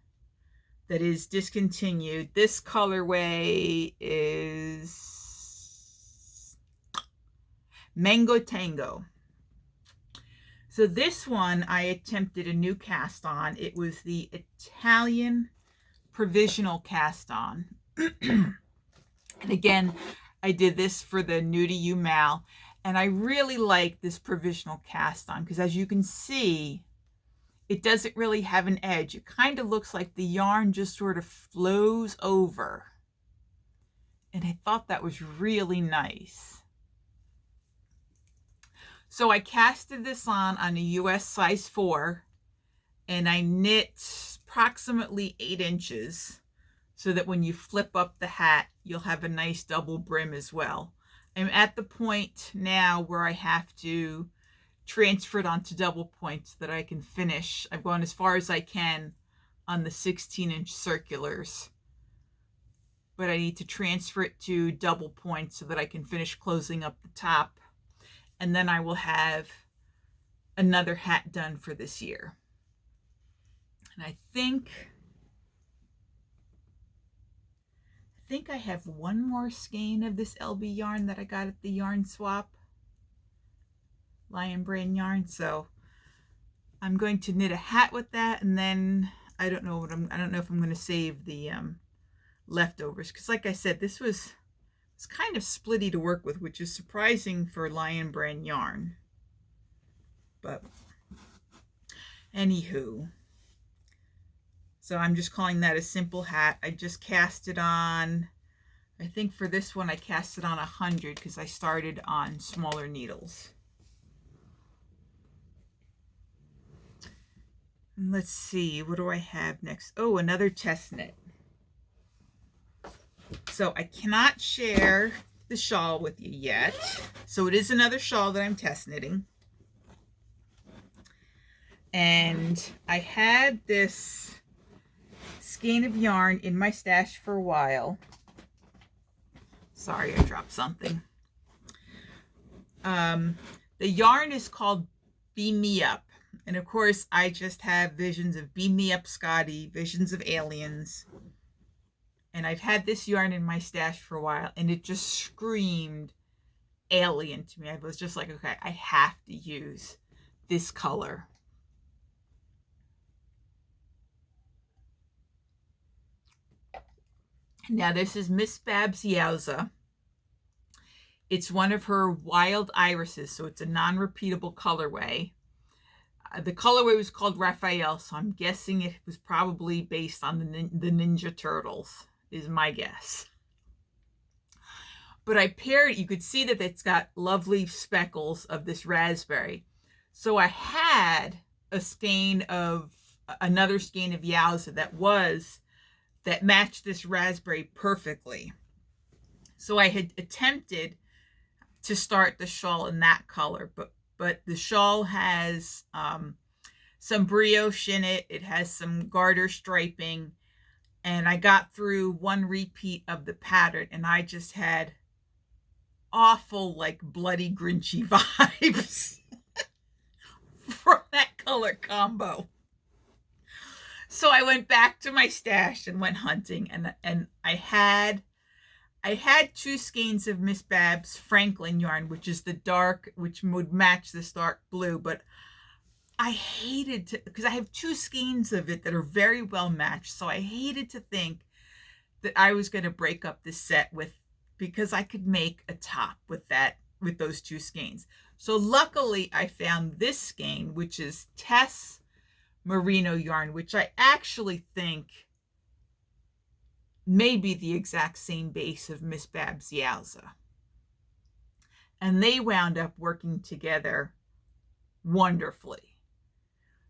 that is discontinued. This colorway is Mango Tango. So this one I attempted a new cast on. It was the Italian provisional cast on. And again, I did this for the New to You Mal, and I really like this provisional cast on because, as you can see, it doesn't really have an edge. It kind of looks like the yarn just sort of flows over. And I thought that was really nice. So I casted this on a US size 4, and I knit approximately 8 inches so that when you flip up the hat, you'll have a nice double brim as well. I'm at the point now where I have to transfer it onto double points so that I can finish. I've gone as far as I can on the 16-inch circulars, but I need to transfer it to double points so that I can finish closing up the top. And then I will have another hat done for this year. And I think I have one more skein of this LB yarn that I got at the yarn swap, Lion brand yarn. So I'm going to knit a hat with that, and then I don't know if I'm going to save the leftovers, because like I said, this was kind of splitty to work with, which is surprising for Lion brand yarn. But Anywho, so I'm just calling that a simple hat. I just cast it on, I think for this one I cast it on 100 because I started on smaller needles. And let's see, what do I have next? Oh, another test knit. So I cannot share the shawl with you yet. So it is another shawl that I'm test knitting. And I had this skein of yarn in my stash for a while. Sorry, I dropped something. The yarn is called Beam Me Up. And of course, I just have visions of Beam Me Up Scotty, visions of aliens. And I've had this yarn in my stash for a while, and it just screamed alien to me. I was just like, okay, I have to use this color. Now, this is Miss Babs Yowza. It's one of her wild irises, so it's a non-repeatable colorway. The colorway was called Raphael, so I'm guessing it was probably based on the Ninja Turtles, is my guess. But I paired, you could see that it's got lovely speckles of this raspberry. So I had another skein of Yowza that matched this raspberry perfectly. So I had attempted to start the shawl in that color, but the shawl has some brioche in it. It has some garter striping, and I got through one repeat of the pattern, and I just had awful, like, bloody Grinchy vibes from that color combo. So I went back to my stash and went hunting, and I had 2 skeins of Miss Babs Franklin yarn, which is the dark, which would match this dark blue, but I hated to, because I have 2 skeins of it that are very well matched, so I hated to think that I was going to break up this set because I could make a top with those 2 skeins. So luckily I found this skein, which is Tess Merino yarn, which I actually think may be the exact same base of Miss Babs Yowza. And they wound up working together wonderfully.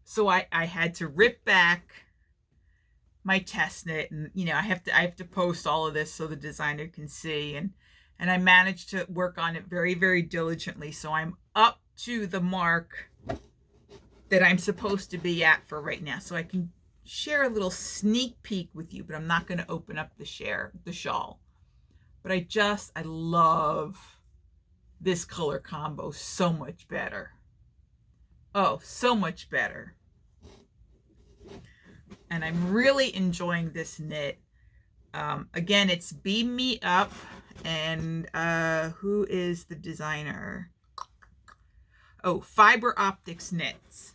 So I had to rip back my test knit, and I have to post all of this so the designer can see, and I managed to work on it very, very diligently. So I'm up to the mark that I'm supposed to be at for right now. So I can share a little sneak peek with you, but I'm not going to open up the shawl. But I love this color combo so much better. Oh, so much better. And I'm really enjoying this knit. Again, it's Beam Me Up, and who is the designer? Oh, Fiber Optics Knits.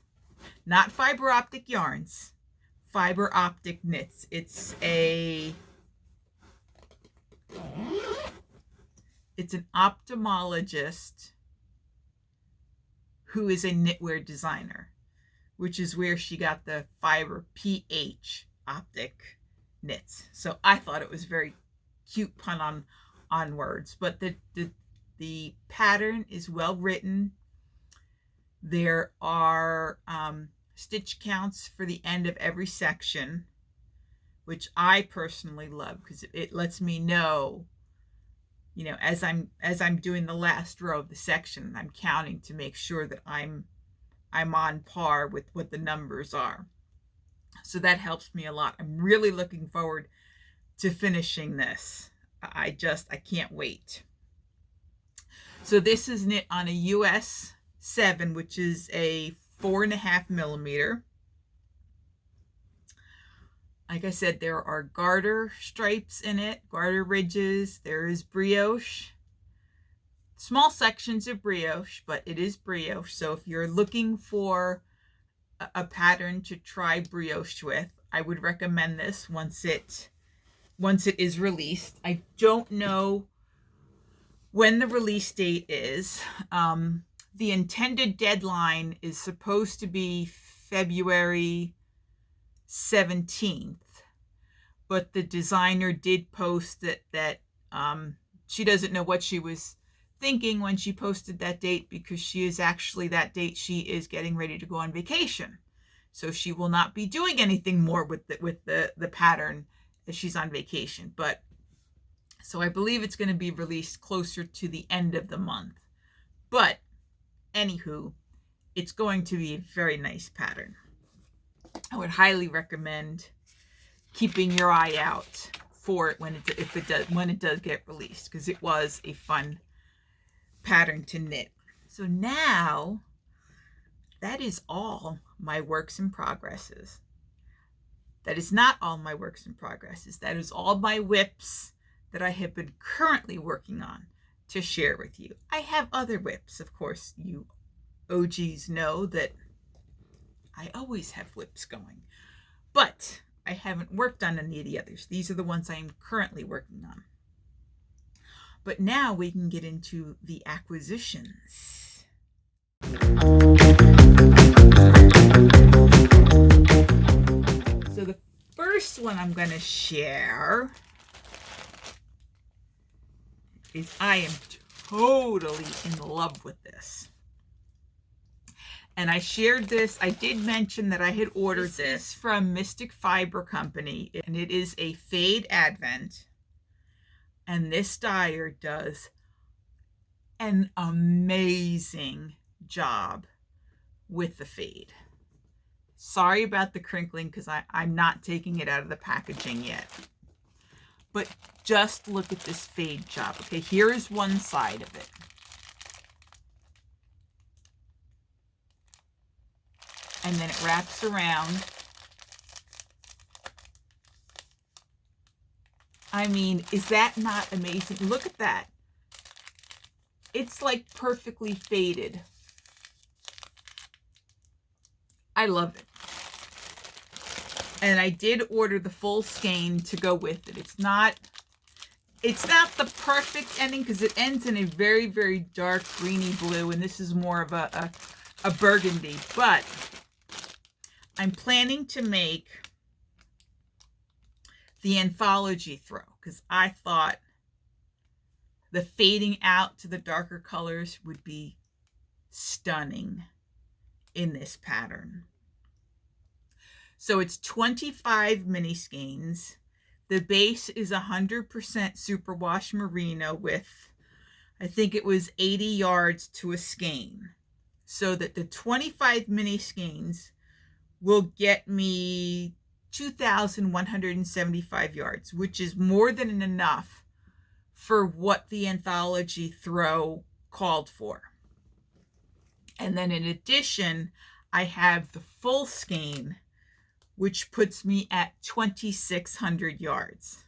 Not Fiber Optic Yarns. Fiber Optic Knits. It's an ophthalmologist who is a knitwear designer, which is where she got the Fiber PH Optic knits. So I thought it was very cute pun on words, but the pattern is well written. There are stitch counts for the end of every section, which I personally love because it lets me know, as I'm doing the last row of the section, I'm counting to make sure that I'm on par with what the numbers are. So that helps me a lot. I'm really looking forward to finishing this. I can't wait. So this is knit on a US 7, which is a 4.5 millimeter. Like I said, there are garter stripes in it, garter ridges. There is brioche. Small sections of brioche, but it is brioche. So if you're looking for a pattern to try brioche with, I would recommend this once it is released. I don't know when the release date is. The intended deadline is supposed to be February 17th. But the designer did post that she doesn't know what she was thinking when she posted that date, because she is actually, that date she is getting ready to go on vacation. So she will not be doing anything more with the pattern as she's on vacation. But so I believe it's going to be released closer to the end of the month. But anywho, it's going to be a very nice pattern. I would highly recommend keeping your eye out for it when it does get released, because it was a fun pattern to knit. So now that is all my works in progresses. That is not all my works in progresses. That is all my whips that I have been currently working on to share with you. I have other whips, of course. You OGs know that I always have whips going, but I haven't worked on any of the others. These are the ones I am currently working on. But now we can get into the acquisitions. So the first one I'm going to share is, I am totally in love with this. And I shared this. I did mention that I had ordered this from Mystic Fiber Company, and it is a Fade Advent. And this dyer does an amazing job with the fade. Sorry about the crinkling, because I'm not taking it out of the packaging yet. But just look at this fade job. Okay, here is one side of it. And then it wraps around. I mean, is that not amazing? Look at that. It's like perfectly faded. I love it. And I did order the full skein to go with it. It's not the perfect ending, because it ends in a very, very dark greeny blue, and this is more of a burgundy. But I'm planning to make the anthology throw, because I thought the fading out to the darker colors would be stunning in this pattern. So it's 25 mini skeins. The base is 100% superwash merino with, I think it was 80 yards to a skein. So that the 25 mini skeins will get me 2,175 yards, which is more than enough for what the anthology throw called for. And then in addition, I have the full skein, which puts me at 2,600 yards.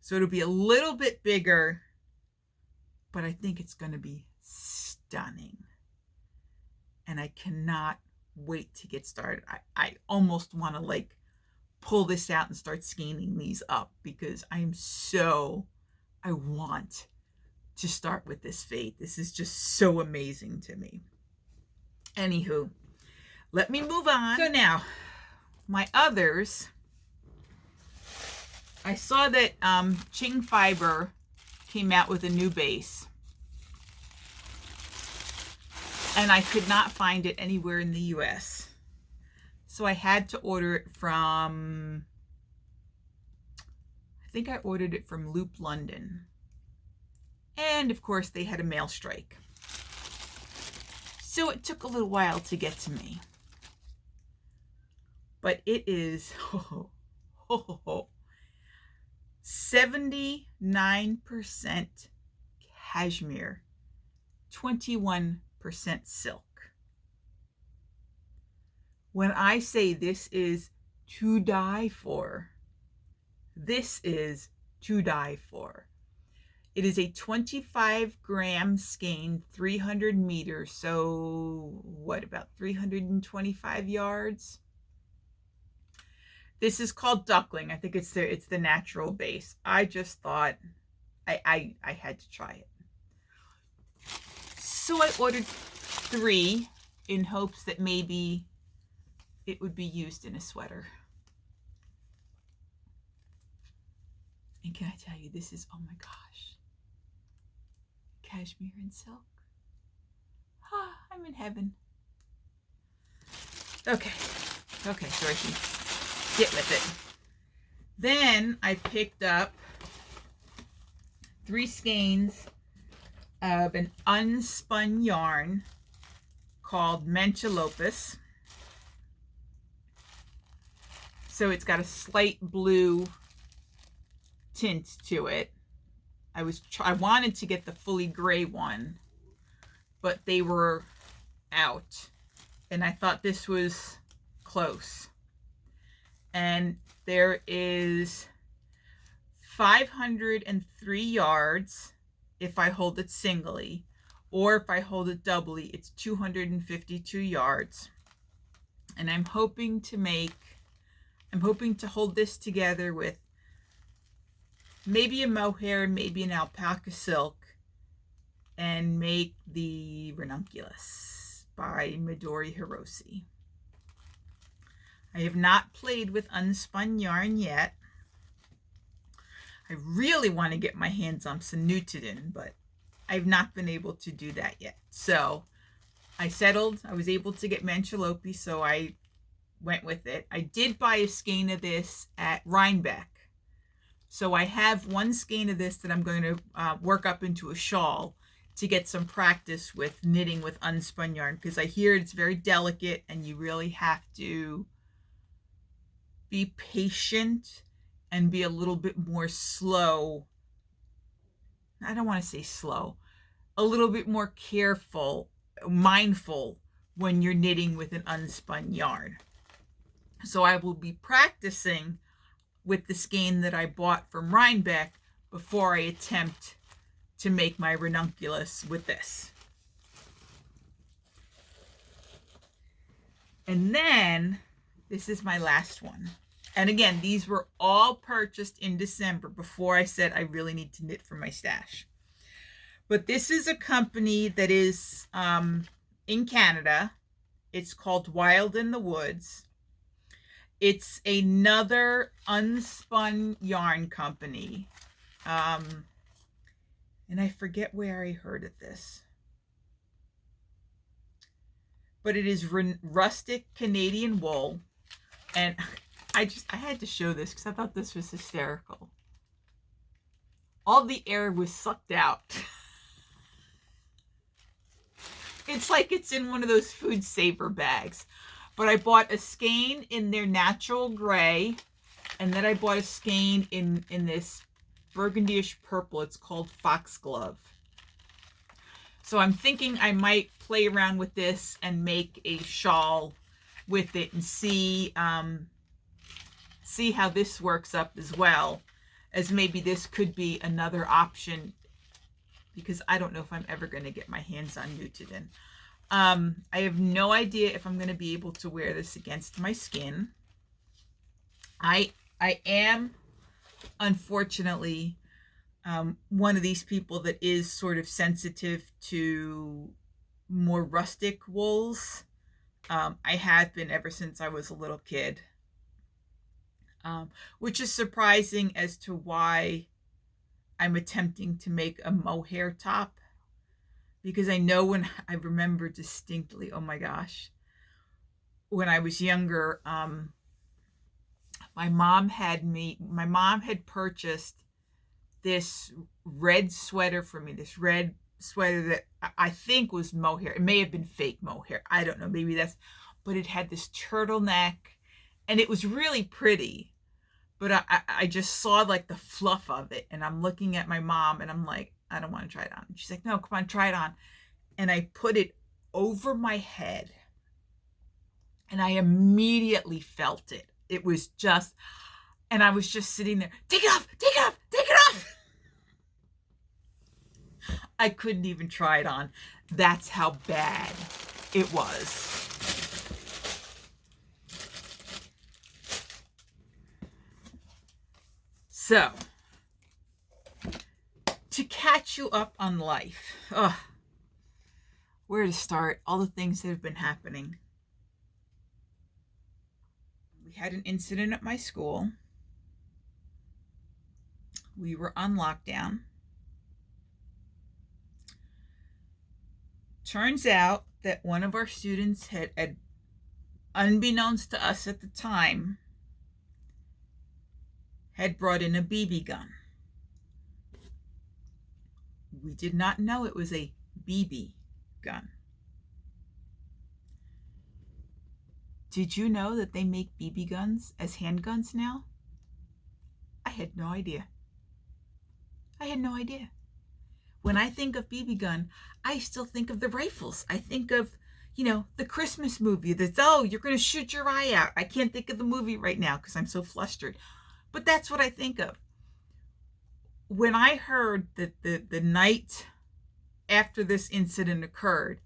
So it'll be a little bit bigger, but I think it's going to be stunning. And I cannot wait to get started. I almost want to like pull this out and start skeining these up, because I want to start with this fade. This is just so amazing to me. Anywho, let me move on. So now, my others, I saw that Ching Fiber came out with a new base, and I could not find it anywhere in the US. So I had to order it from, I think I ordered it from Loop London. And of course they had a mail strike. So it took a little while to get to me. But it is 79% cashmere, 21% silk. When I say this is to die for, this is to die for. It is a 25-gram skein, 300 meters. So what, about 325 yards? This is called Duckling. I think it's the natural base. I just thought I had to try it. So I ordered 3 in hopes that maybe it would be used in a sweater. And can I tell you, this is, oh my gosh, cashmere and silk. Ah, I'm in heaven. Okay, so I can get with it. Then I picked up 3 skeins of an unspun yarn called Menchalopus. So it's got a slight blue tint to it. I wanted to get the fully gray one, but they were out, and I thought this was close. And there is 503 yards if I hold it singly, or if I hold it doubly, it's 252 yards. And I'm hoping to hold this together with maybe a mohair, maybe an alpaca silk, and make the Ranunculus by Midori Hirose. I have not played with unspun yarn yet. I really want to get my hands on some Nutiden, but I've not been able to do that yet. So I settled. I was able to get Menchalopes, so I went with it. I did buy a skein of this at Rhinebeck. So I have 1 skein of this that I'm going to work up into a shawl to get some practice with knitting with unspun yarn, because I hear it's very delicate and you really have to be patient and be a little bit more slow. I don't want to say slow, a little bit more careful, mindful when you're knitting with an unspun yarn. So I will be practicing with the skein that I bought from Rhinebeck before I attempt to make my ranunculus with this. And then this is my last one. And again, these were all purchased in December before I said I really need to knit for my stash. But this is a company that is in Canada. It's called Wild in the Woods. It's another unspun yarn company. And I forget where I heard of this. But it is rustic Canadian wool. And I had to show this because I thought this was hysterical. All the air was sucked out. It's like it's in one of those food saver bags. But I bought a skein in their natural gray, and then I bought a skein in this burgundyish purple. It's called Foxglove. So I'm thinking I might play around with this and make a shawl with it and see how this works up as well, as maybe this could be another option, because I don't know if I'm ever going to get my hands on Nutiden. I have no idea if I'm going to be able to wear this against my skin. I am, unfortunately, one of these people that is sort of sensitive to more rustic wools. I have been ever since I was a little kid, which is surprising as to why I'm attempting to make a mohair top, because I know when I remember distinctly, oh my gosh, when I was younger, my mom had purchased this red sweater for me, this red sweater that I think was mohair. It may have been fake mohair. I don't know. Maybe that's, but it had this turtleneck and it was really pretty. But I just saw like the fluff of it, and I'm looking at my mom and I'm like, I don't want to try it on. She's like, no, come on, try it on. And I put it over my head and I immediately felt it. It was just, and I was just sitting there, take it off, take it off, take it off. I couldn't even try it on. That's how bad it was. So, to catch you up on life, where to start? All the things that have been happening. we had an incident at my school. We were on lockdown. Turns out that one of our students had, unbeknownst to us at the time, had brought in a BB gun. We did not know it was a BB gun. Did you know that they make BB guns as handguns now? I had no idea. I had no idea. When I think of BB gun, I still think of the rifles. I think of, the Christmas movie that's, oh, you're going to shoot your eye out. I can't think of the movie right now because I'm so flustered. But that's what I think of. When I heard that the night after this incident occurred,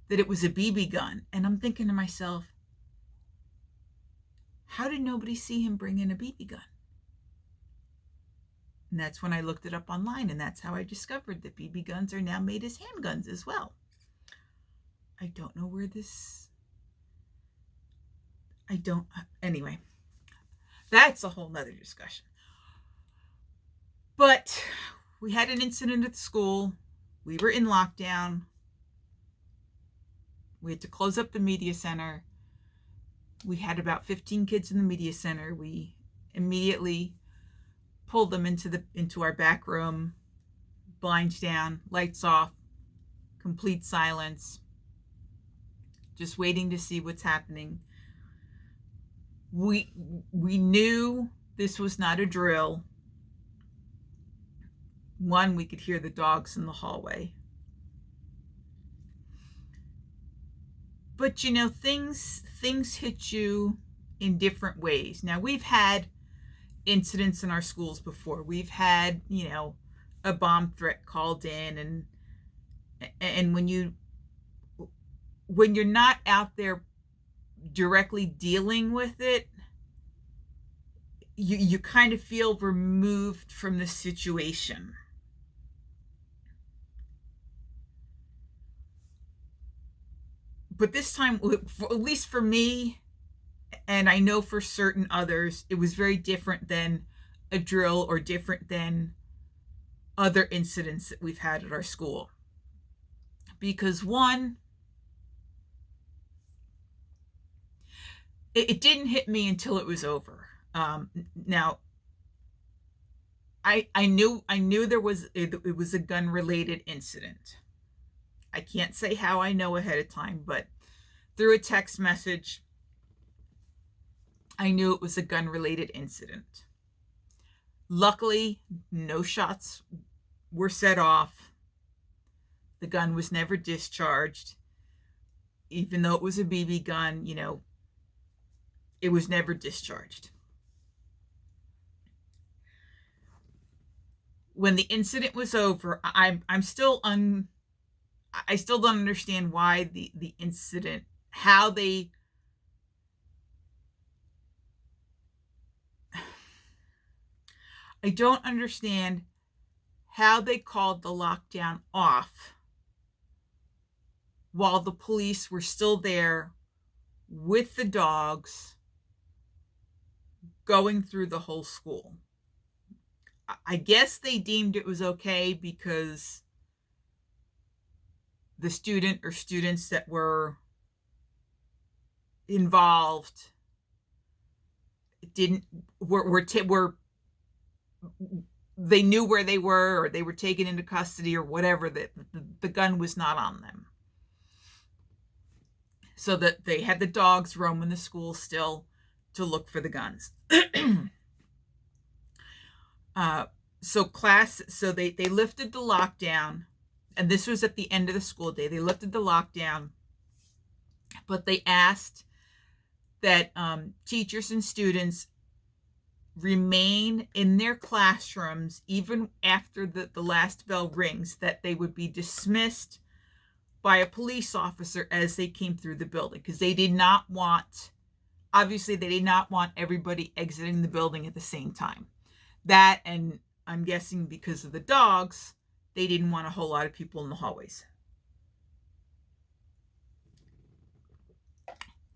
that it was a BB gun, and I'm thinking to myself, how did nobody see him bring in a BB gun? And that's when I looked it up online, and that's how I discovered that BB guns are now made as handguns as well. I don't know where this... Anyway, that's a whole nother discussion. But we had an incident at the school. We were in lockdown. We had to close up the media center. We had about 15 kids in the media center. We immediately pulled them into our back room, blinds down, lights off, complete silence, just waiting to see what's happening. We knew this was not a drill. One, we could hear the dogs in the hallway. But things hit you in different ways. Now, we've had incidents in our schools before. We've had, a bomb threat called in, and when you're not out there directly dealing with it, you kind of feel removed from the situation. But this time, at least for me, and I know for certain others, it was very different than a drill or different than other incidents that we've had at our school. Because one, it didn't hit me until it was over. Now, I knew it was a gun-related incident. I can't say how I know ahead of time, but through a text message, I knew it was a gun-related incident. Luckily, no shots were set off. The gun was never discharged. Even though it was a BB gun, it was never discharged. When the incident was over, I still don't understand why the incident, how they... I don't understand how they called the lockdown off while the police were still there with the dogs going through the whole school. I guess they deemed it was okay because the student or students that were involved were they knew where they were, or they were taken into custody or whatever, that the gun was not on them. So that they had the dogs roaming the school still to look for the guns. So they lifted the lockdown, and this was at the end of the school day. They lifted the lockdown, but they asked that teachers and students remain in their classrooms even after the last bell rings, that they would be dismissed by a police officer as they came through the building, because they did not want everybody exiting the building at the same time. That, and I'm guessing because of the dogs, they didn't want a whole lot of people in the hallways.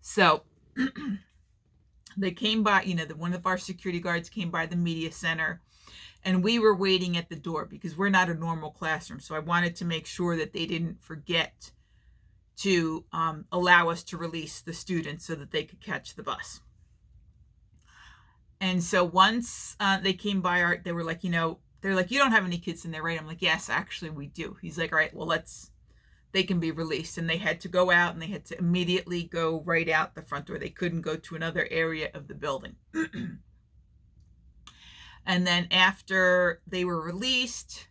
So They came by, one of our security guards came by the media center, and we were waiting at the door because we're not a normal classroom. So I wanted to make sure that they didn't forget to allow us to release the students so that they could catch the bus. And so once they came by, they were like, they're like, you don't have any kids in there, right? I'm like, yes, actually we do. He's like, all right, well, they can be released. And they had to go out, and they had to immediately go right out the front door. They couldn't go to another area of the building. And then after they were released,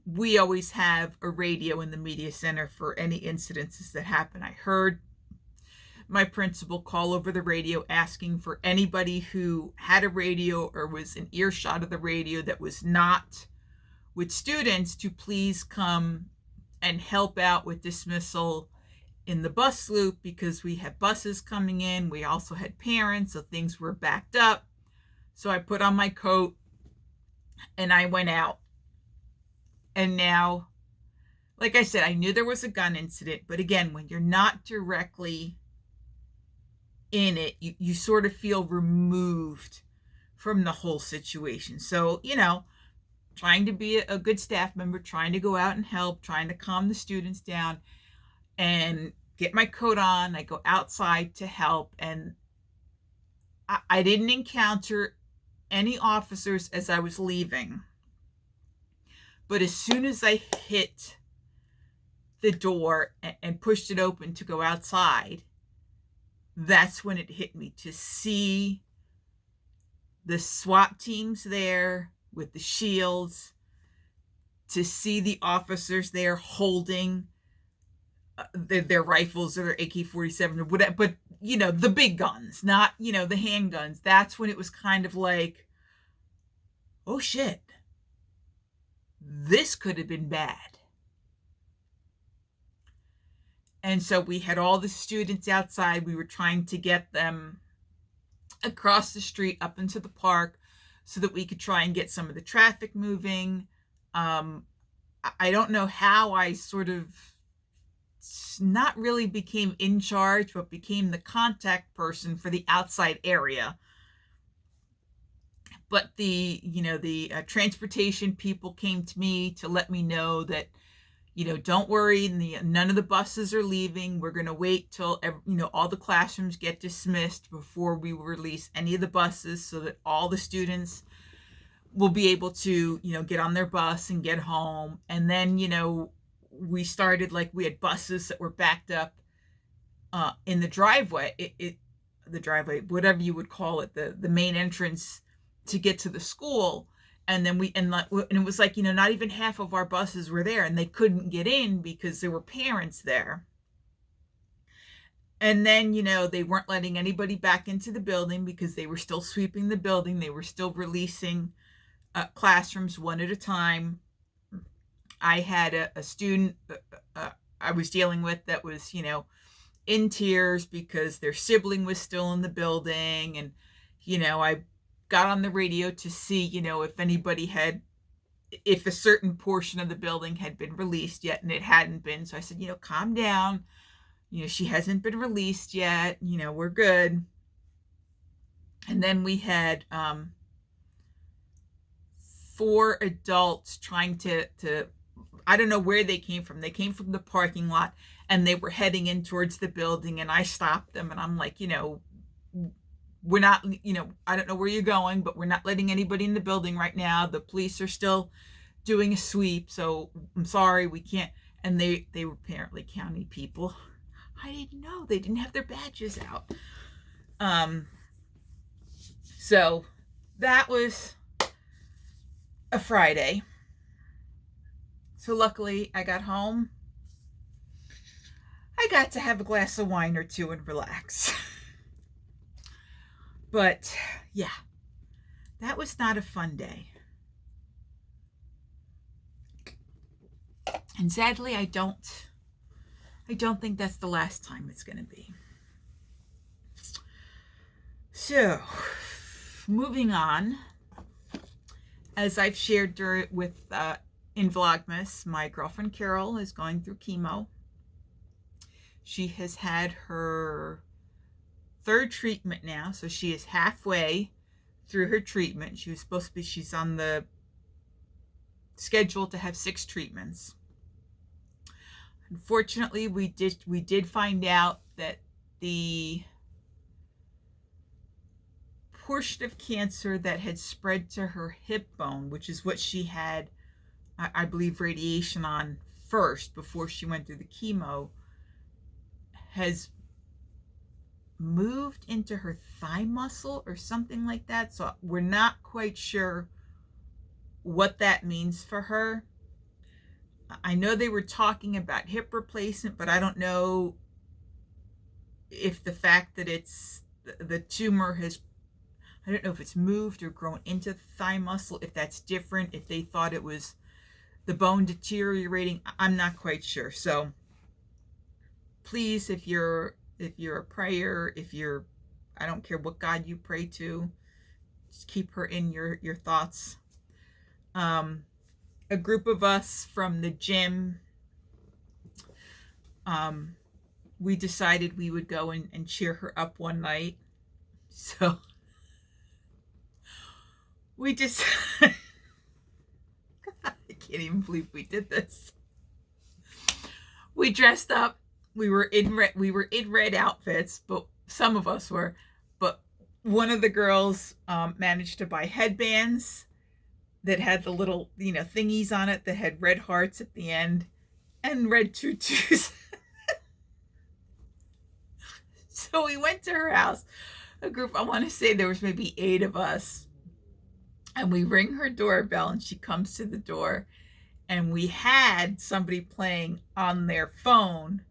we always have a radio in the media center for any incidences that happen. I heard my principal call over the radio asking for anybody who had a radio or was in earshot of the radio that was not with students to please come and help out with dismissal in the bus loop, because we had buses coming in. We also had parents, so things were backed up. So I put on my coat and I went out. And now, like I said, I knew there was a gun incident, but again, when you're not directly in it, you sort of feel removed from the whole situation. So, trying to be a good staff member, trying to go out and help, trying to calm the students down and get my coat on. I go outside to help, and I didn't encounter any officers as I was leaving. But as soon as I hit the door and pushed it open to go outside, that's when it hit me, to see the SWAT teams there with the shields, to see the officers there holding their rifles or their AK-47 or whatever, but the big guns, not the handguns. That's when it was kind of like, oh shit, this could have been bad. And so we had all the students outside. We were trying to get them across the street up into the park so that we could try and get some of the traffic moving. I don't know how I sort of not really became in charge, but became the contact person for the outside area. But the transportation people came to me to let me know that, don't worry, none of the buses are leaving. We're going to wait till, all the classrooms get dismissed before we we-release any of the buses, so that all the students will be able to, get on their bus and get home. And then, we started, we had buses that were backed up in the driveway, the driveway, whatever you would call it, the main entrance to get to the school. And then and it was not even half of our buses were there, and they couldn't get in because there were parents there. And then, they weren't letting anybody back into the building because they were still sweeping the building. They were still releasing classrooms one at a time. I had a student I was dealing with that was, in tears because their sibling was still in the building. And, I got on the radio to see, if a certain portion of the building had been released yet, and it hadn't been. So I said, calm down. She hasn't been released yet. We're good. And then we had 4 adults trying to I don't know where they came from. They came from the parking lot, and they were heading in towards the building, and I stopped them, and I'm like, we're not, I don't know where you're going, but we're not letting anybody in the building right now. The police are still doing a sweep, so I'm sorry, we can't. And they were apparently county people. I didn't know. They didn't have their badges out. So that was a Friday. So luckily I got home. I got to have a glass of wine or two and relax. But yeah, that was not a fun day. And sadly, I don't think that's the last time it's going to be. So, moving on, as I've shared in Vlogmas, my girlfriend Carol is going through chemo. She has had her third treatment now, so she is halfway through her treatment. She was supposed to be, she's on the schedule to have 6 treatments. Unfortunately, we did find out that the portion of cancer that had spread to her hip bone, which is what she had, I believe, radiation on first before she went through the chemo, has moved into her thigh muscle or something like that. So we're not quite sure what that means for her. I know they were talking about hip replacement, but I don't know if the fact that it's the tumor has, I don't know if it's moved or grown into the thigh muscle, if that's different, if they thought it was the bone deteriorating. I'm not quite sure. So please, if you're a prayer, I don't care what God you pray to, just keep her in your thoughts. A group of us from the gym, we decided we would go and cheer her up one night. So we just, I can't even believe we did this. We dressed up. We were in red outfits, but some of us were. But one of the girls managed to buy headbands that had the little, thingies on it that had red hearts at the end and red tutus. So we went to her house, a group, I want to say there was maybe 8 of us. And we ring her doorbell and she comes to the door, and we had somebody playing on their phone,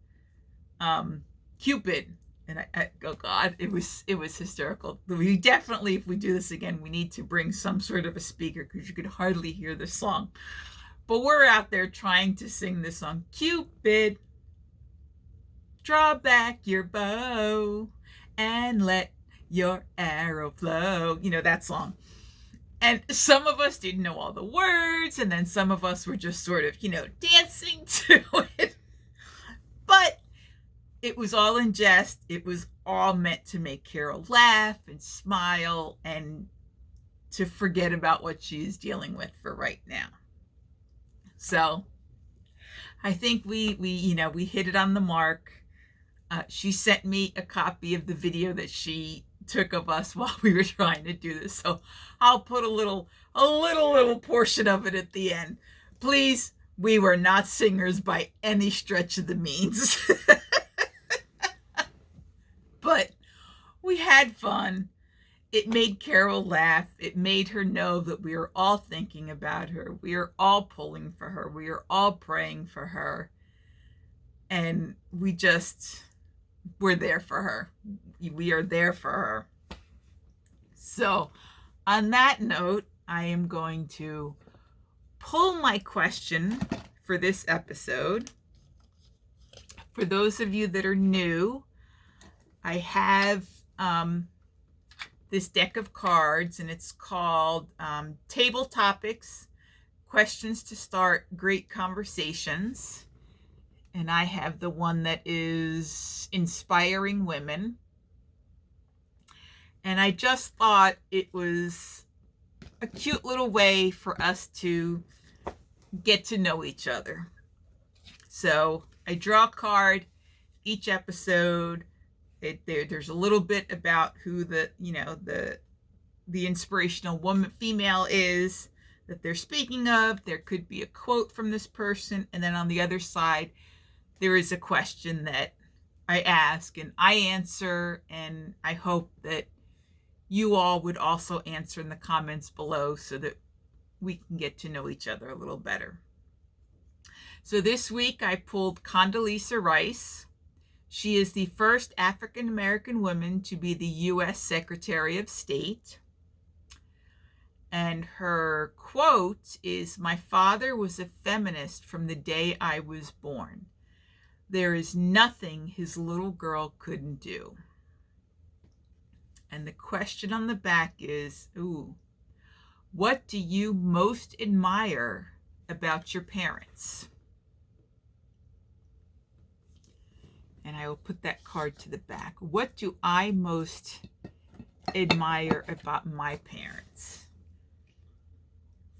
Cupid. And I oh God, it was hysterical. We definitely, if we do this again, we need to bring some sort of a speaker because you could hardly hear the song. But we're out there trying to sing this song. Cupid, draw back your bow and let your arrow flow. That song. And some of us didn't know all the words, and then some of us were just sort of, dancing to it. But it was all in jest. It was all meant to make Carol laugh and smile and to forget about what she's dealing with for right now. So I think we hit it on the mark. She sent me a copy of the video that she took of us while we were trying to do this. So I'll put a little portion of it at the end. Please, we were not singers by any stretch of the means. But we had fun. It made Carol laugh. It made her know that we are all thinking about her. We are all pulling for her. We are all praying for her. And we're there for her. We are there for her. So on that note, I am going to pull my question for this episode. For those of you that are new, I have this deck of cards, and it's called Table Topics, Questions to Start Great Conversations. And I have the one that is Inspiring Women. And I just thought it was a cute little way for us to get to know each other. So I draw a card each episode. There's a little bit about who the inspirational woman, female is that they're speaking of. There could be a quote from this person. And then on the other side, there is a question that I ask and I answer. And I hope that you all would also answer in the comments below so that we can get to know each other a little better. So this week I pulled Condoleezza Rice. She is the first African-American woman to be the U.S. Secretary of State. And her quote is, "My father was a feminist from the day I was born. There is nothing his little girl couldn't do." And the question on the back is, what do you most admire about your parents? and I will put that card to the back. What do I most admire about my parents?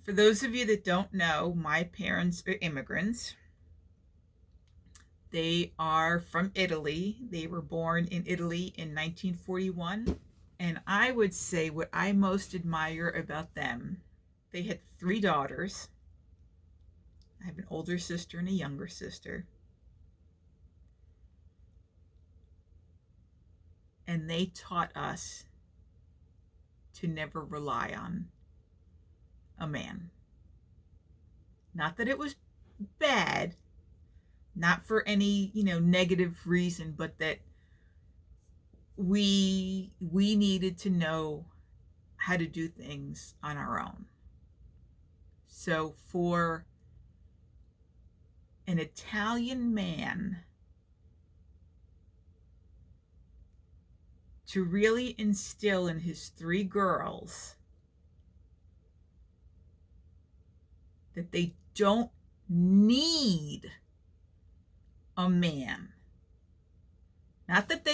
For those of you that don't know, my parents are immigrants. They are from Italy. They were born in Italy in 1941. And I would say what I most admire about them, they had 3 daughters. I have an older sister and a younger sister. And they taught us to never rely on a man. Not that it was bad, not for any, negative reason, but that we needed to know how to do things on our own. So for an Italian man to really instill in his 3 girls that they don't need a man. Not that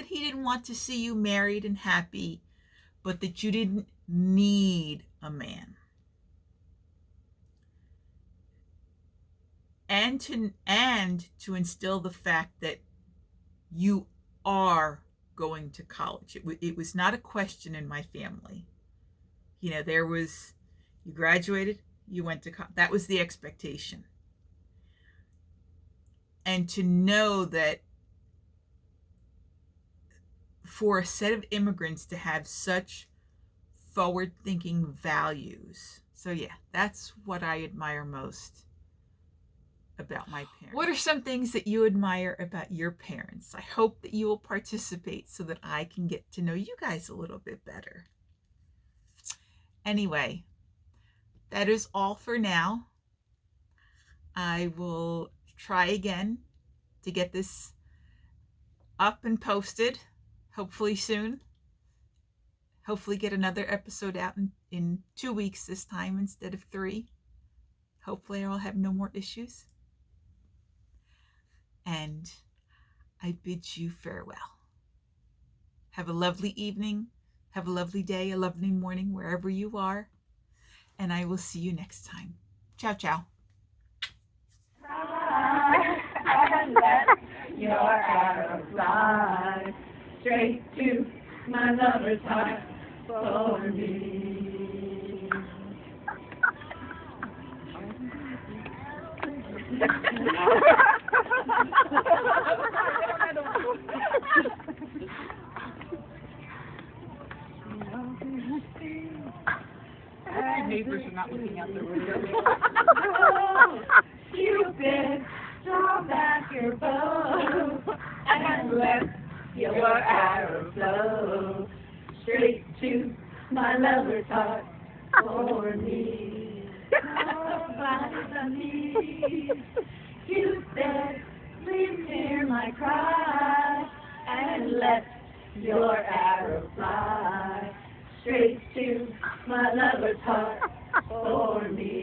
he didn't want to see you married and happy, but that you didn't need a man. And to instill the fact that you are going to college. It was not a question in my family. There was, you graduated, you went to college. That was the expectation. And to know that for a set of immigrants to have such forward-thinking values. So yeah, that's what I admire most about my parents. What are some things that you admire about your parents? I hope that you will participate so that I can get to know you guys a little bit better. Anyway, that is all for now. I will try again to get this up and posted, hopefully soon. Hopefully get another episode out in 2 weeks this time instead of 3. Hopefully I'll have no more issues. And I bid you farewell. Have a lovely evening. Have a lovely day, a lovely morning, wherever you are. And I will see you next time. Ciao, ciao. And let your arrow fly straight to my lover's heart for me. Neighbors are not looking out their window. Oh, Cupid, draw back your bow and let your arrow flow straight to my lover's heart for me. Oh, by the knees, Cupid, please hear my cry and let your arrow fly straight to my lover's heart for me.